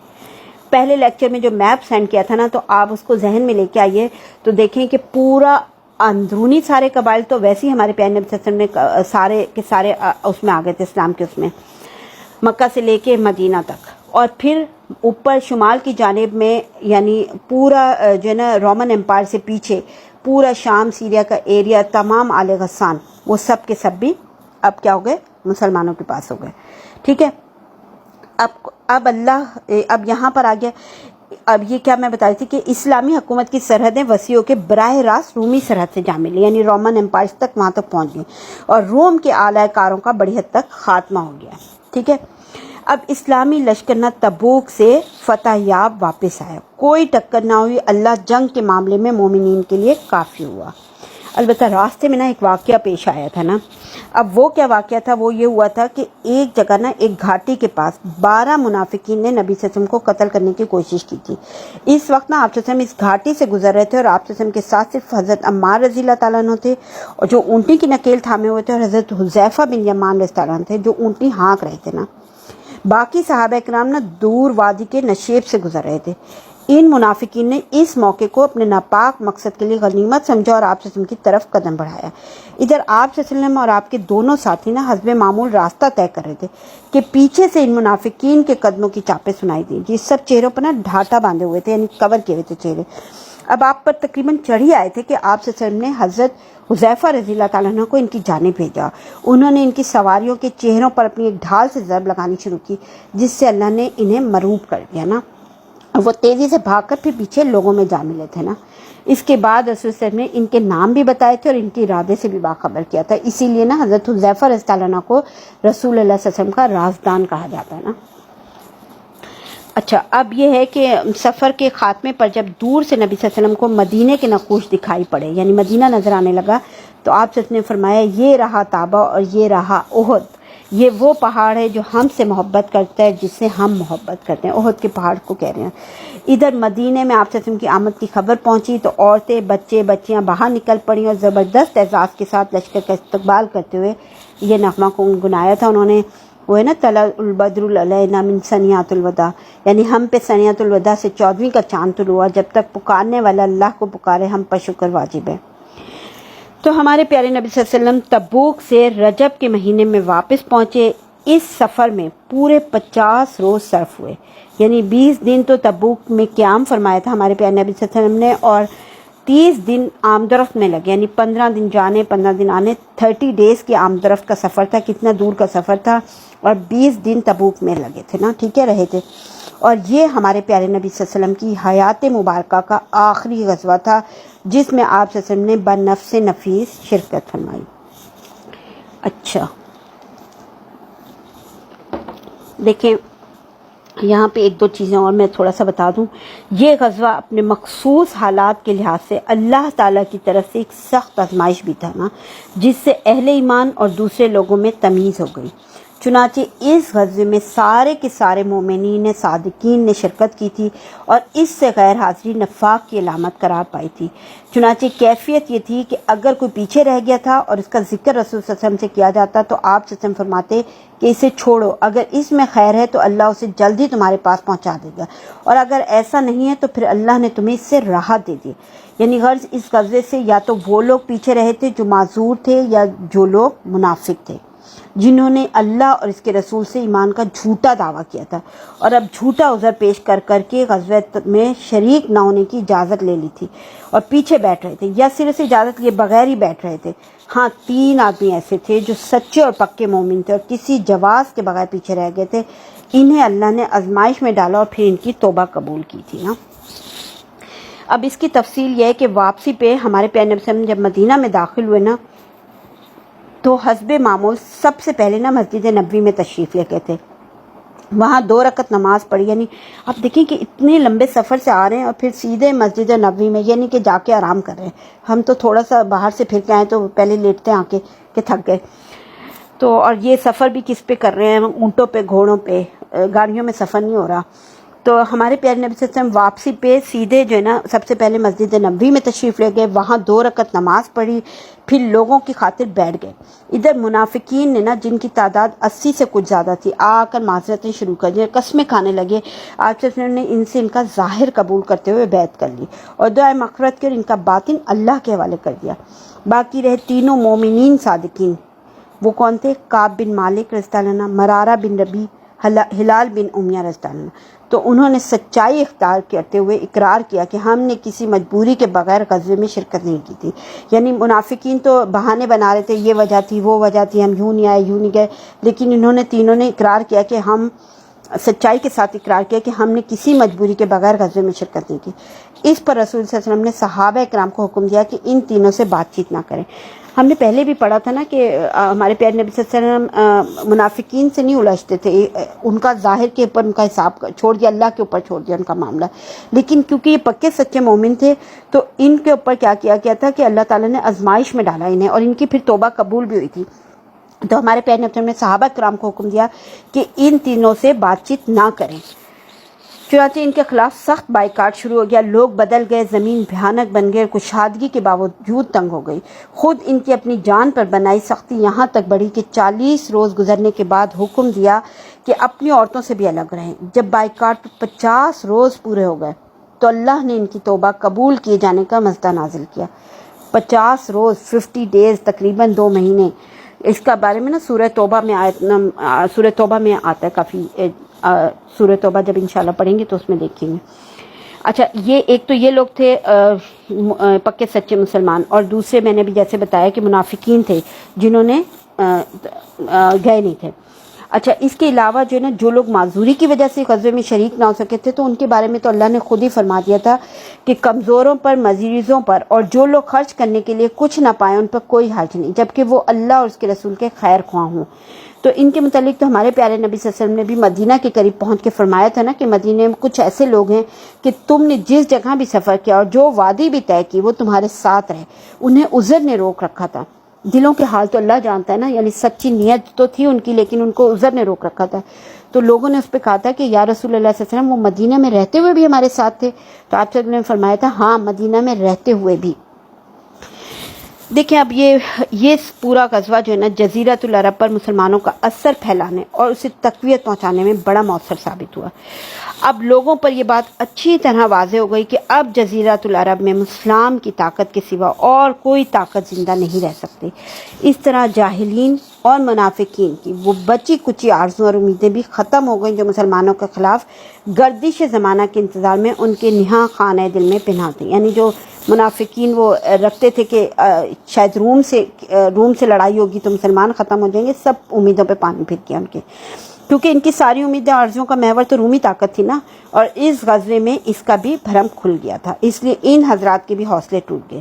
پہلے لیکچر میں جو میپ سینڈ کیا تھا نا، تو آپ اس کو ذہن میں لے کے آئیے تو دیکھیں کہ پورا اندرونی سارے قبائل تو ویسے ہی ہمارے پیارے نبی صلی اللہ علیہ وسلم نے سارے کے سارے اس میں آ گئے تھے، اسلام کے اس میں، مکہ سے لے کے مدینہ تک، اور پھر اوپر شمال کی جانب میں یعنی پورا جو ہے نا رومن امپائر سے پیچھے پورا شام سیریا کا ایریا، تمام آل غسان، وہ سب کے سب بھی اب کیا ہو گئے، مسلمانوں کے پاس ہو گئے۔ ٹھیک ہے، اب یہاں پر آ گیا۔ اب یہ کیا میں بتا رہی تھی کہ اسلامی حکومت کی سرحدیں وسیع ہو کے براہ راست رومی سرحد سے جا ملی، یعنی رومن امپائر تک وہاں تک پہنچ گئی، اور روم کے اعلی کاروں کا بڑی حد تک خاتمہ ہو گیا۔ ٹھیک ہے، اب اسلامی لشکر نہ تبوک سے فتح یاب واپس آیا، کوئی ٹکر نہ ہوئی، اللہ جنگ کے معاملے میں مومنین کے لیے کافی ہوا۔ البتہ راستے میں نا ایک واقعہ پیش آیا تھا نا، اب وہ کیا واقعہ تھا، وہ یہ ہوا تھا کہ ایک جگہ نا ایک گھاٹی کے پاس 12 منافقین نے نبی صلی اللہ علیہ وسلم کو قتل کرنے کی کوشش کی تھی۔ اس وقت نا آپ صلی اللہ علیہ وسلم اس گھاٹی سے گزر رہے تھے، اور آپ صلی اللہ علیہ وسلم کے ساتھ صرف حضرت عمار رضی اللہ تعالیٰ عنہ تھے اور جو اونٹی کی نکیل تھامے ہوئے تھے، اور حضرت حذیفہ بن یمان رضی اللہ عنہ تھے جو اونٹی ہانک رہے تھے نا۔ باقی صحابہ کرام نا دور وادی کے نشیب سے گزر رہے تھے۔ ان منافقین نے اس موقع کو اپنے ناپاک مقصد کے لیے غنیمت سمجھا اور آپ صلی اللہ علیہ وسلم کی طرف قدم بڑھایا۔ ادھر آپ صلی اللہ علیہ وسلم اور آپ کے دونوں ساتھی نا حسب معمول راستہ طے کر رہے تھے کہ پیچھے سے ان منافقین کے قدموں کی چاپیں سنائی دیں، جس سب چہروں پر نا ڈھاٹا باندھے ہوئے تھے، یعنی کور کیے ہوئے تھے چہرے۔ اب آپ پر تقریباً چڑھی آئے تھے کہ آپ صلی اللہ علیہ وسلم نے حضرت حذیفہ رضی اللہ تعالیٰ عنہ کو ان کی جانب بھیجا۔ انہوں نے ان کی سواریوں کے چہروں پر اپنی ایک ڈھال سے ضرب لگانی شروع کی، جس سے اللہ نے انہیں مروب کر دیا نا۔ وہ تیزی سے بھاگ کر پھر پیچھے لوگوں میں جا ملے تھے نا۔ اس کے بعد رسول صلی اللہ علیہ وسلم نے ان کے نام بھی بتائے تھے اور ان کے ارادے سے بھی باخبر کیا تھا، اسی لیے نا حضرت حذیفہ رضی اللہ عنہ کو رسول اللہ صلی اللہ علیہ وسلم کا رازدان کہا جاتا ہے نا۔ اچھا، اب یہ ہے کہ سفر کے خاتمے پر جب دور سے نبی صلی اللہ علیہ وسلم کو مدینے کے نقوش دکھائی پڑے، یعنی مدینہ نظر آنے لگا، تو آپ صلی اللہ علیہ وسلم نے فرمایا، یہ رہا طابہ اور یہ رہا احد، یہ وہ پہاڑ ہے جو ہم سے محبت کرتا ہے، جس سے ہم محبت کرتے ہیں۔ احد کے پہاڑ کو کہہ رہے ہیں۔ ادھر مدینے میں آپ صلی اللہ علیہ وسلم کی آمد کی خبر پہنچی تو عورتیں، بچے، بچیاں باہر نکل پڑیں اور زبردست اعزاز کے ساتھ لشکر کا استقبال کرتے ہوئے یہ نغمہ گنگنایا تھا انہوں نے، وہ ہے نا طلع البدر علینا من ثنیات الوداع، یعنی ہم پہ ثنیات الوداع سے 14ویں کا چاند طلوع ہوا، جب تک پکارنے والا اللہ کو پکارے ہم پر شکر واجب ہے۔ تو ہمارے پیارے نبی صلی اللہ علیہ وسلم تبوک سے رجب کے مہینے میں واپس پہنچے۔ اس سفر میں پورے 50 روز صرف ہوئے، یعنی 20 دن تو تبوک میں قیام فرمایا تھا ہمارے پیارے نبی صلی اللہ علیہ وسلم نے، اور 30 دن آمد میں لگے، یعنی 15 دن جانے 15 دن آنے، 30 ڈیز کی آمد کا سفر تھا۔ کتنا دور کا سفر تھا، اور 20 دن تبوک میں لگے تھے نا، ٹھیک ہے، رہے تھے۔ اور یہ ہمارے پیارے نبی صلی اللہ علیہ وسلم کی حیات مبارکہ کا آخری غزوہ تھا، جس میں آپ صلی اللہ علیہ وسلم نے بنفس نفیس شرکت فرمائی۔ اچھا دیکھیں، یہاں پہ ایک دو چیزیں اور میں تھوڑا سا بتا دوں۔ یہ غزوہ اپنے مخصوص حالات کے لحاظ سے اللہ تعالیٰ کی طرف سے ایک سخت آزمائش بھی تھا نا، جس سے اہل ایمان اور دوسرے لوگوں میں تمیز ہو گئی۔ چنانچہ اس غزوے میں سارے کے سارے مومنین صادقین نے شرکت کی تھی، اور اس سے غیر حاضری نفاق کی علامت قرار پائی تھی۔ چنانچہ کیفیت یہ تھی کہ اگر کوئی پیچھے رہ گیا تھا اور اس کا ذکر رسول صلی اللہ علیہ وسلم سے کیا جاتا تو آپ صلی اللہ علیہ وسلم فرماتے کہ اسے چھوڑو، اگر اس میں خیر ہے تو اللہ اسے جلدی تمہارے پاس پہنچا دے گا، اور اگر ایسا نہیں ہے تو پھر اللہ نے تمہیں اس سے راحت دے دی۔ یعنی غرض اس غزوے سے یا تو وہ لوگ پیچھے رہے تھے جو معذور تھے، یا جو لوگ منافق تھے جنہوں نے اللہ اور اس کے رسول سے ایمان کا جھوٹا دعویٰ کیا تھا، اور اب جھوٹا عذر پیش کر کے غزوہ میں شریک نہ ہونے کی اجازت لے لی تھی اور پیچھے بیٹھ رہے تھے، یا صرف اجازت لیے بغیر ہی بیٹھ رہے تھے۔ ہاں، 3 آدمی ایسے تھے جو سچے اور پکے مومن تھے اور کسی جواز کے بغیر پیچھے رہ گئے تھے۔ انہیں اللہ نے آزمائش میں ڈالا اور پھر ان کی توبہ قبول کی تھی نا۔ اب اس کی تفصیل یہ ہے کہ واپسی پہ ہمارے پیارے نبی صلی اللہ علیہ وسلم جب مدینہ میں داخل ہوئے نا، تو حسب معمول سب سے پہلے نا مسجد نبوی میں تشریف لے گئے تھے۔ وہاں 2 رکعت نماز پڑھی. یعنی آپ دیکھیں کہ اتنے لمبے سفر سے آ رہے ہیں اور پھر سیدھے مسجد نبوی میں، یعنی کہ جا کے آرام کر رہے ہیں. ہم تو تھوڑا سا باہر سے پھر کے آئے تو پہلے لیٹتے ہیں آ کے کہ تھک گئے. تو اور یہ سفر بھی کس پہ کر رہے ہیں؟ اونٹوں پہ، گھوڑوں پہ، گاڑیوں میں سفر نہیں ہو رہا. تو ہمارے پیارے نبی صلی اللہ علیہ وسلم واپسی پہ سیدھے جو ہے نا سب سے پہلے مسجد نبوی میں تشریف لے گئے، وہاں 2 رکعت نماز پڑھی، پھر لوگوں کی خاطر بیٹھ گئے. ادھر منافقین نے نا، جن کی تعداد 80 سے کچھ زیادہ تھی، آ کر معذرتیں شروع کر دی، قسمیں کھانے لگے. آپ صلی اللہ علیہ وسلم نے ان سے ان کا ظاہر قبول کرتے ہوئے بیعت کر لی اور دعائے مغفرت کر ان کا باطن اللہ کے حوالے کر دیا. باقی رہے تینوں مومنین صادقین. وہ کون تھے؟ کعب بن مالک رضی اللہ عنہ، مرارہ بن ربی، ہلال بن امیہ رضی اللہ عنہ. تو انہوں نے سچائی اختیار کرتے ہوئے اقرار کیا کہ ہم نے کسی مجبوری کے بغیر غزوے میں شرکت نہیں کی تھی. یعنی منافقین تو بہانے بنا رہے تھے، یہ وجہ تھی، وہ وجہ تھی، ہم یوں نہیں آئے، یوں نہیں گئے، لیکن انہوں نے تینوں نے اقرار کیا کہ ہم سچائی کے ساتھ اقرار کیا کہ ہم نے کسی مجبوری کے بغیر غزوے میں شرکت نہیں کی. اس پر رسول صلی اللہ علیہ وسلم نے صحابہ کرام کو حکم دیا کہ ان تینوں سے بات چیت نہ کریں. ہم نے پہلے بھی پڑھا تھا نا کہ ہمارے پیارے نبی صلی اللہ علیہ وسلم منافقین سے نہیں الجھتے تھے، ان کا ظاہر کے اوپر ان کا حساب چھوڑ دیا، اللہ کے اوپر چھوڑ دیا ان کا معاملہ. لیکن کیونکہ یہ پکے سچے مومن تھے تو ان کے اوپر کیا کیا گیا تھا کہ اللہ تعالیٰ نے آزمائش میں ڈالا انہیں، اور ان کی پھر توبہ قبول بھی ہوئی تھی. تو ہمارے پیارے نبی نے صحابہ کرام کو حکم دیا کہ ان تینوں سے بات چیت نہ کریں. چنانچہ ان کے خلاف سخت بائیکاٹ شروع ہو گیا، لوگ بدل گئے، زمین بھیانک بن گئی، کشادگی کے باوجود تنگ ہو گئی. خود ان کی اپنی جان پر بنائی سختی یہاں تک بڑھی کہ 40 روز گزرنے کے بعد حکم دیا کہ اپنی عورتوں سے بھی الگ رہیں. جب بائیکاٹ 50 روز پورے ہو گئے تو اللہ نے ان کی توبہ قبول کیے جانے کا مژدہ نازل کیا. 50 روز 50 ڈیز، تقریباً 2 مہینے. اس کا بارے میں نا سورہ توبہ میں آتا ہے کافی. سورہ توبہ جب انشاءاللہ پڑھیں گے تو اس میں دیکھیں گے. اچھا، یہ ایک تو یہ لوگ تھے پکے سچے مسلمان، اور دوسرے میں نے بھی جیسے بتایا کہ منافقین تھے جنہوں نے گئے نہیں تھے. اچھا، اس کے علاوہ جو ہے نا جو لوگ معذوری کی وجہ سے غزوے میں شریک نہ ہو سکے تھے تو ان کے بارے میں تو اللہ نے خود ہی فرما دیا تھا کہ کمزوروں پر، مریضوں پر، اور جو لوگ خرچ کرنے کے لیے کچھ نہ پائیں ان پر کوئی حرج نہیں، جبکہ وہ اللہ اور اس کے رسول کے خیر خواہ ہوں. تو ان کے متعلق تو ہمارے پیارے نبی صلی اللہ علیہ وسلم نے بھی مدینہ کے قریب پہنچ کے فرمایا تھا نا کہ مدینہ میں کچھ ایسے لوگ ہیں کہ تم نے جس جگہ بھی سفر کیا اور جو وادی بھی طے کی وہ تمہارے ساتھ رہے. انہیں عذر نے روک رکھا تھا. دلوں کے حال تو اللہ جانتا ہے نا، یعنی سچی نیت تو تھی ان کی لیکن ان کو عذر نے روک رکھا تھا. تو لوگوں نے اس پہ کہا تھا کہ یا رسول اللہ صلی اللہ علیہ وسلم وہ مدینہ میں رہتے ہوئے بھی ہمارے ساتھ تھے. تو آپ نے فرمایا تھا ہاں، مدینہ میں رہتے ہوئے بھی. دیکھیں اب یہ پورا غزوہ جو ہے نا جزیرۃ العرب پر مسلمانوں کا اثر پھیلانے اور اسے تقویت پہنچانے میں بڑا مؤثر ثابت ہوا. اب لوگوں پر یہ بات اچھی طرح واضح ہو گئی کہ اب جزیرۃ العرب میں اسلام کی طاقت کے سوا اور کوئی طاقت زندہ نہیں رہ سکتی. اس طرح جاہلین اور منافقین کی وہ بچی کچی آرزوں اور امیدیں بھی ختم ہو گئیں جو مسلمانوں کے خلاف گردش زمانہ کے انتظار میں ان کے نہاں خانہ دل میں پنہاں تھیں. یعنی جو منافقین وہ رکھتے تھے کہ شاید روم سے لڑائی ہوگی تو مسلمان ختم ہو جائیں گے، سب امیدوں پہ پانی پھر گیا ان کے، کیونکہ ان کی ساری امیدیں آرزوؤں کا محور تو رومی طاقت تھی نا. اور اس غزوے میں اس کا بھی بھرم کھل گیا تھا، اس لیے ان حضرات کے بھی حوصلے ٹوٹ گئے.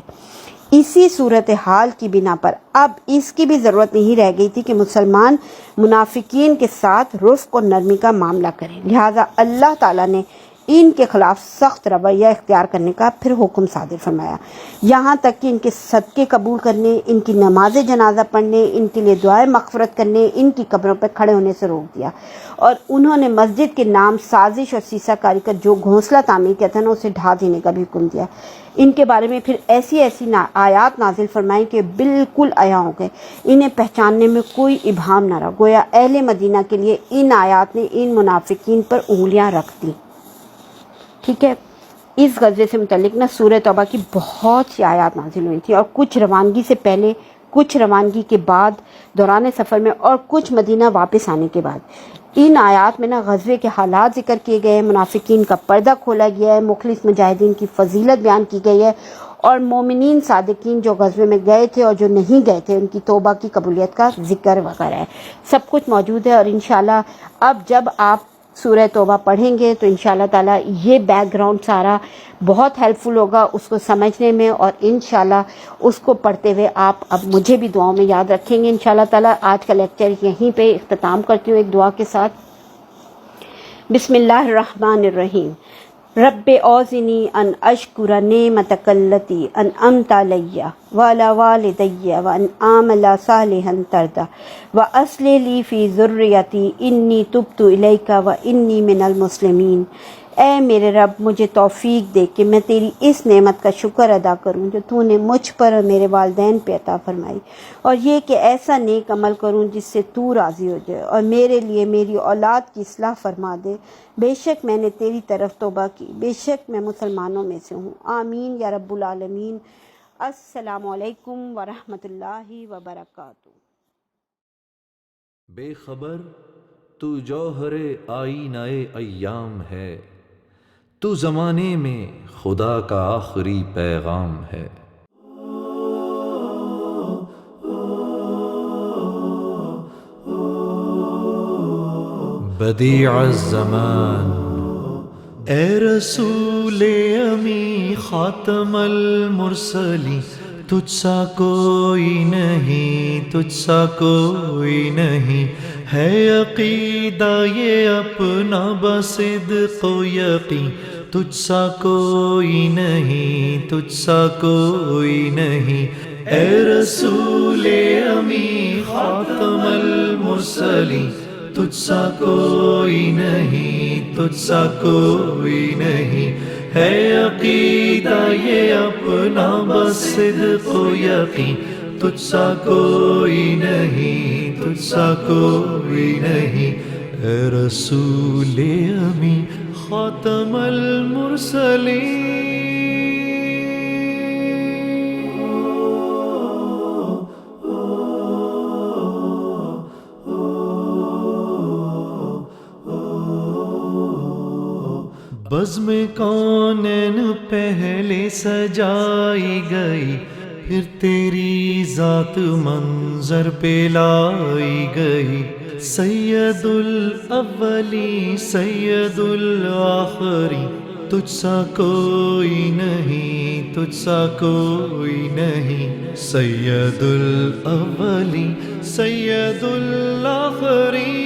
اسی صورتحال کی بنا پر اب اس کی بھی ضرورت نہیں رہ گئی تھی کہ مسلمان منافقین کے ساتھ رفق اور نرمی کا معاملہ کریں. لہٰذا اللہ تعالیٰ نے ان کے خلاف سخت رویہ اختیار کرنے کا پھر حکم صادر فرمایا، یہاں تک کہ ان کے صدقے قبول کرنے، ان کی نماز جنازہ پڑھنے، ان کے لیے دعائیں مغفرت کرنے، ان کی قبروں پر کھڑے ہونے سے روک دیا. اور انہوں نے مسجد کے نام سازش اور سیسہ کاری کا جو گھونسلہ تعمیر کیا تھا نا اسے ڈھا دینے کا بھی حکم دیا. ان کے بارے میں پھر ایسی آیات نازل فرمائیں کہ بالکل عیاں ہو گئے، انہیں پہچاننے میں کوئی ابہام نہ رہا. گویا اہل مدینہ کے لیے ان آیات نے ان منافقین پر انگلیاں رکھ دی. ٹھیک ہے، اس غزوے سے متعلق نا سورہ توبہ کی بہت سی آیات نازل ہوئی تھی، اور کچھ روانگی سے پہلے، کچھ روانگی کے بعد، دوران سفر میں، اور کچھ مدینہ واپس آنے کے بعد. ان آیات میں نا غزوے کے حالات ذکر کیے گئے ہیں، منافقین کا پردہ کھولا گیا ہے، مخلص مجاہدین کی فضیلت بیان کی گئی ہے، اور مومنین صادقین جو غزوے میں گئے تھے اور جو نہیں گئے تھے ان کی توبہ کی قبولیت کا ذکر وغیرہ ہے. سب کچھ موجود ہے. اور انشاءاللہ اب جب آپ سورہ توبہ پڑھیں گے تو انشاءاللہ تعالیٰ یہ بیک گراؤنڈ سارا بہت ہیلپ فل ہوگا اس کو سمجھنے میں، اور انشاءاللہ اس کو پڑھتے ہوئے آپ اب مجھے بھی دعاؤں میں یاد رکھیں گے انشاءاللہ تعالیٰ. آج کا لیکچر یہیں پہ اختتام کرتی ہوں ایک دعا کے ساتھ. بسم اللہ الرحمن الرحیم۔ رب اوزنی ان اشکر نعمتک التی انعمت علی وعلی والدی وان اعمل صالحا ترضی واصلح لی فی ذریتی انی تبت الیک وانی من المسلمین۔ اے میرے رب، مجھے توفیق دے کہ میں تیری اس نعمت کا شکر ادا کروں جو تو نے مجھ پر اور میرے والدین پہ عطا فرمائی، اور یہ کہ ایسا نیک عمل کروں جس سے تو راضی ہو جائے، اور میرے لیے میری اولاد کی اصلاح فرما دے۔ بے شک میں نے تیری طرف توبہ کی، بے شک میں مسلمانوں میں سے ہوں۔ آمین یا رب العالمین۔ السلام علیکم ورحمۃ اللہ وبرکاتہ۔ بے خبر تو جوہر آئینہ ایام ہے، تو زمانے میں خدا کا آخری پیغام ہے۔ بدیع الزمان اے رسول امی خاتم المرسلین، تجھ سا کوئی نہیں، تجھ سا کوئی نہیں، ہے عقیدہ یہ اپنا بصدق و یقین، تجھ سا کوئی نہیں، تجھ سا کوئی نہیں، اے رسول امی خاتم المرسلین، تجھ سا کوئی نہیں، تجھ سا کوئی نہیں، ہے عقیدہ یہ اپنا بصدق و یقین، تجھ سا کوئی نہیں، تجھ سا کوئی نہیں، اے رسول امی خاتم المرسلین۔ بزم کونین پہلے سجائی گئی، پھر تیری ذات منظر پہ لائی گئی، سید الاولی سید الآخری، تجھ سا کوئی نہیں، تجھ سا کوئی نہیں، سید الاولی سید الآخری۔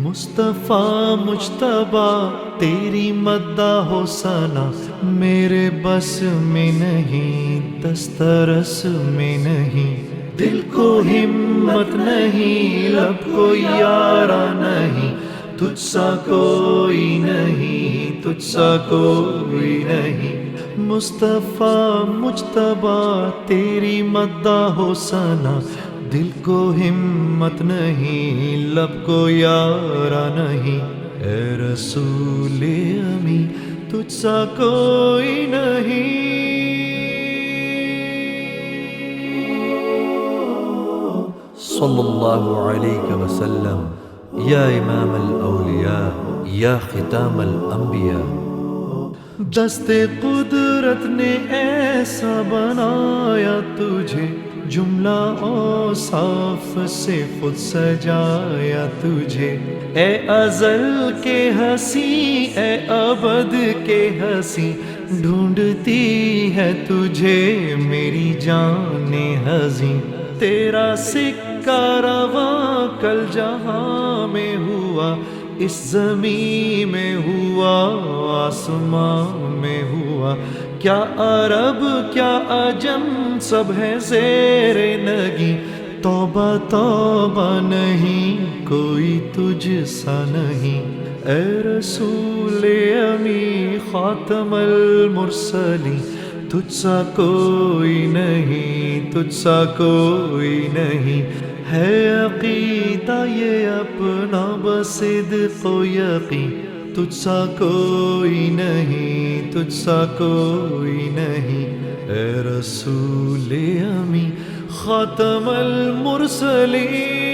مصطفیٰ مجتبیٰ تیری مدح و ثنا میرے بس میں نہیں، دسترس میں نہیں، دل کو ہمت نہیں، لب کو یارا نہیں، تجھ سا کوئی نہیں، تجھ سا کوئی نہیں، مصطفیٰ مجتبیٰ تیری مدح و ثنا دل کو ہمت نہیں، لب کو یارا نہیں، اے رسول امی تجھ سا کوئی نہیں۔ صلی اللہ علیہ وسلم یا امام الاولیاء یا ختام الانبیاء۔ دست قدرت نے ایسا بنایا تجھے، جملہ اوصاف سے خود سجایا تجھے، اے ازل کے ہنسی اے ابد کے ہنسی، ڈھونڈتی ہے تجھے میری جان ہزیں، تیرا سکہ رواں کل جہاں میں ہوا، اس زمین میں ہوا، آسمان میں ہوا، کیا عرب کیا عجم سب ہے زیر نگی، توبہ توبہ نہیں کوئی تجھ سا نہیں، اے رسول امی خاتم المرسلین، تجھ سا کوئی نہیں، تجھ سا کوئی نہیں، ہے عقیدہ یہ اپنا بصدق و یقین، تجھ سا کوئی نہیں، تجھ سا کوئی نہیں، اے رسول امی خاتم المرسلین۔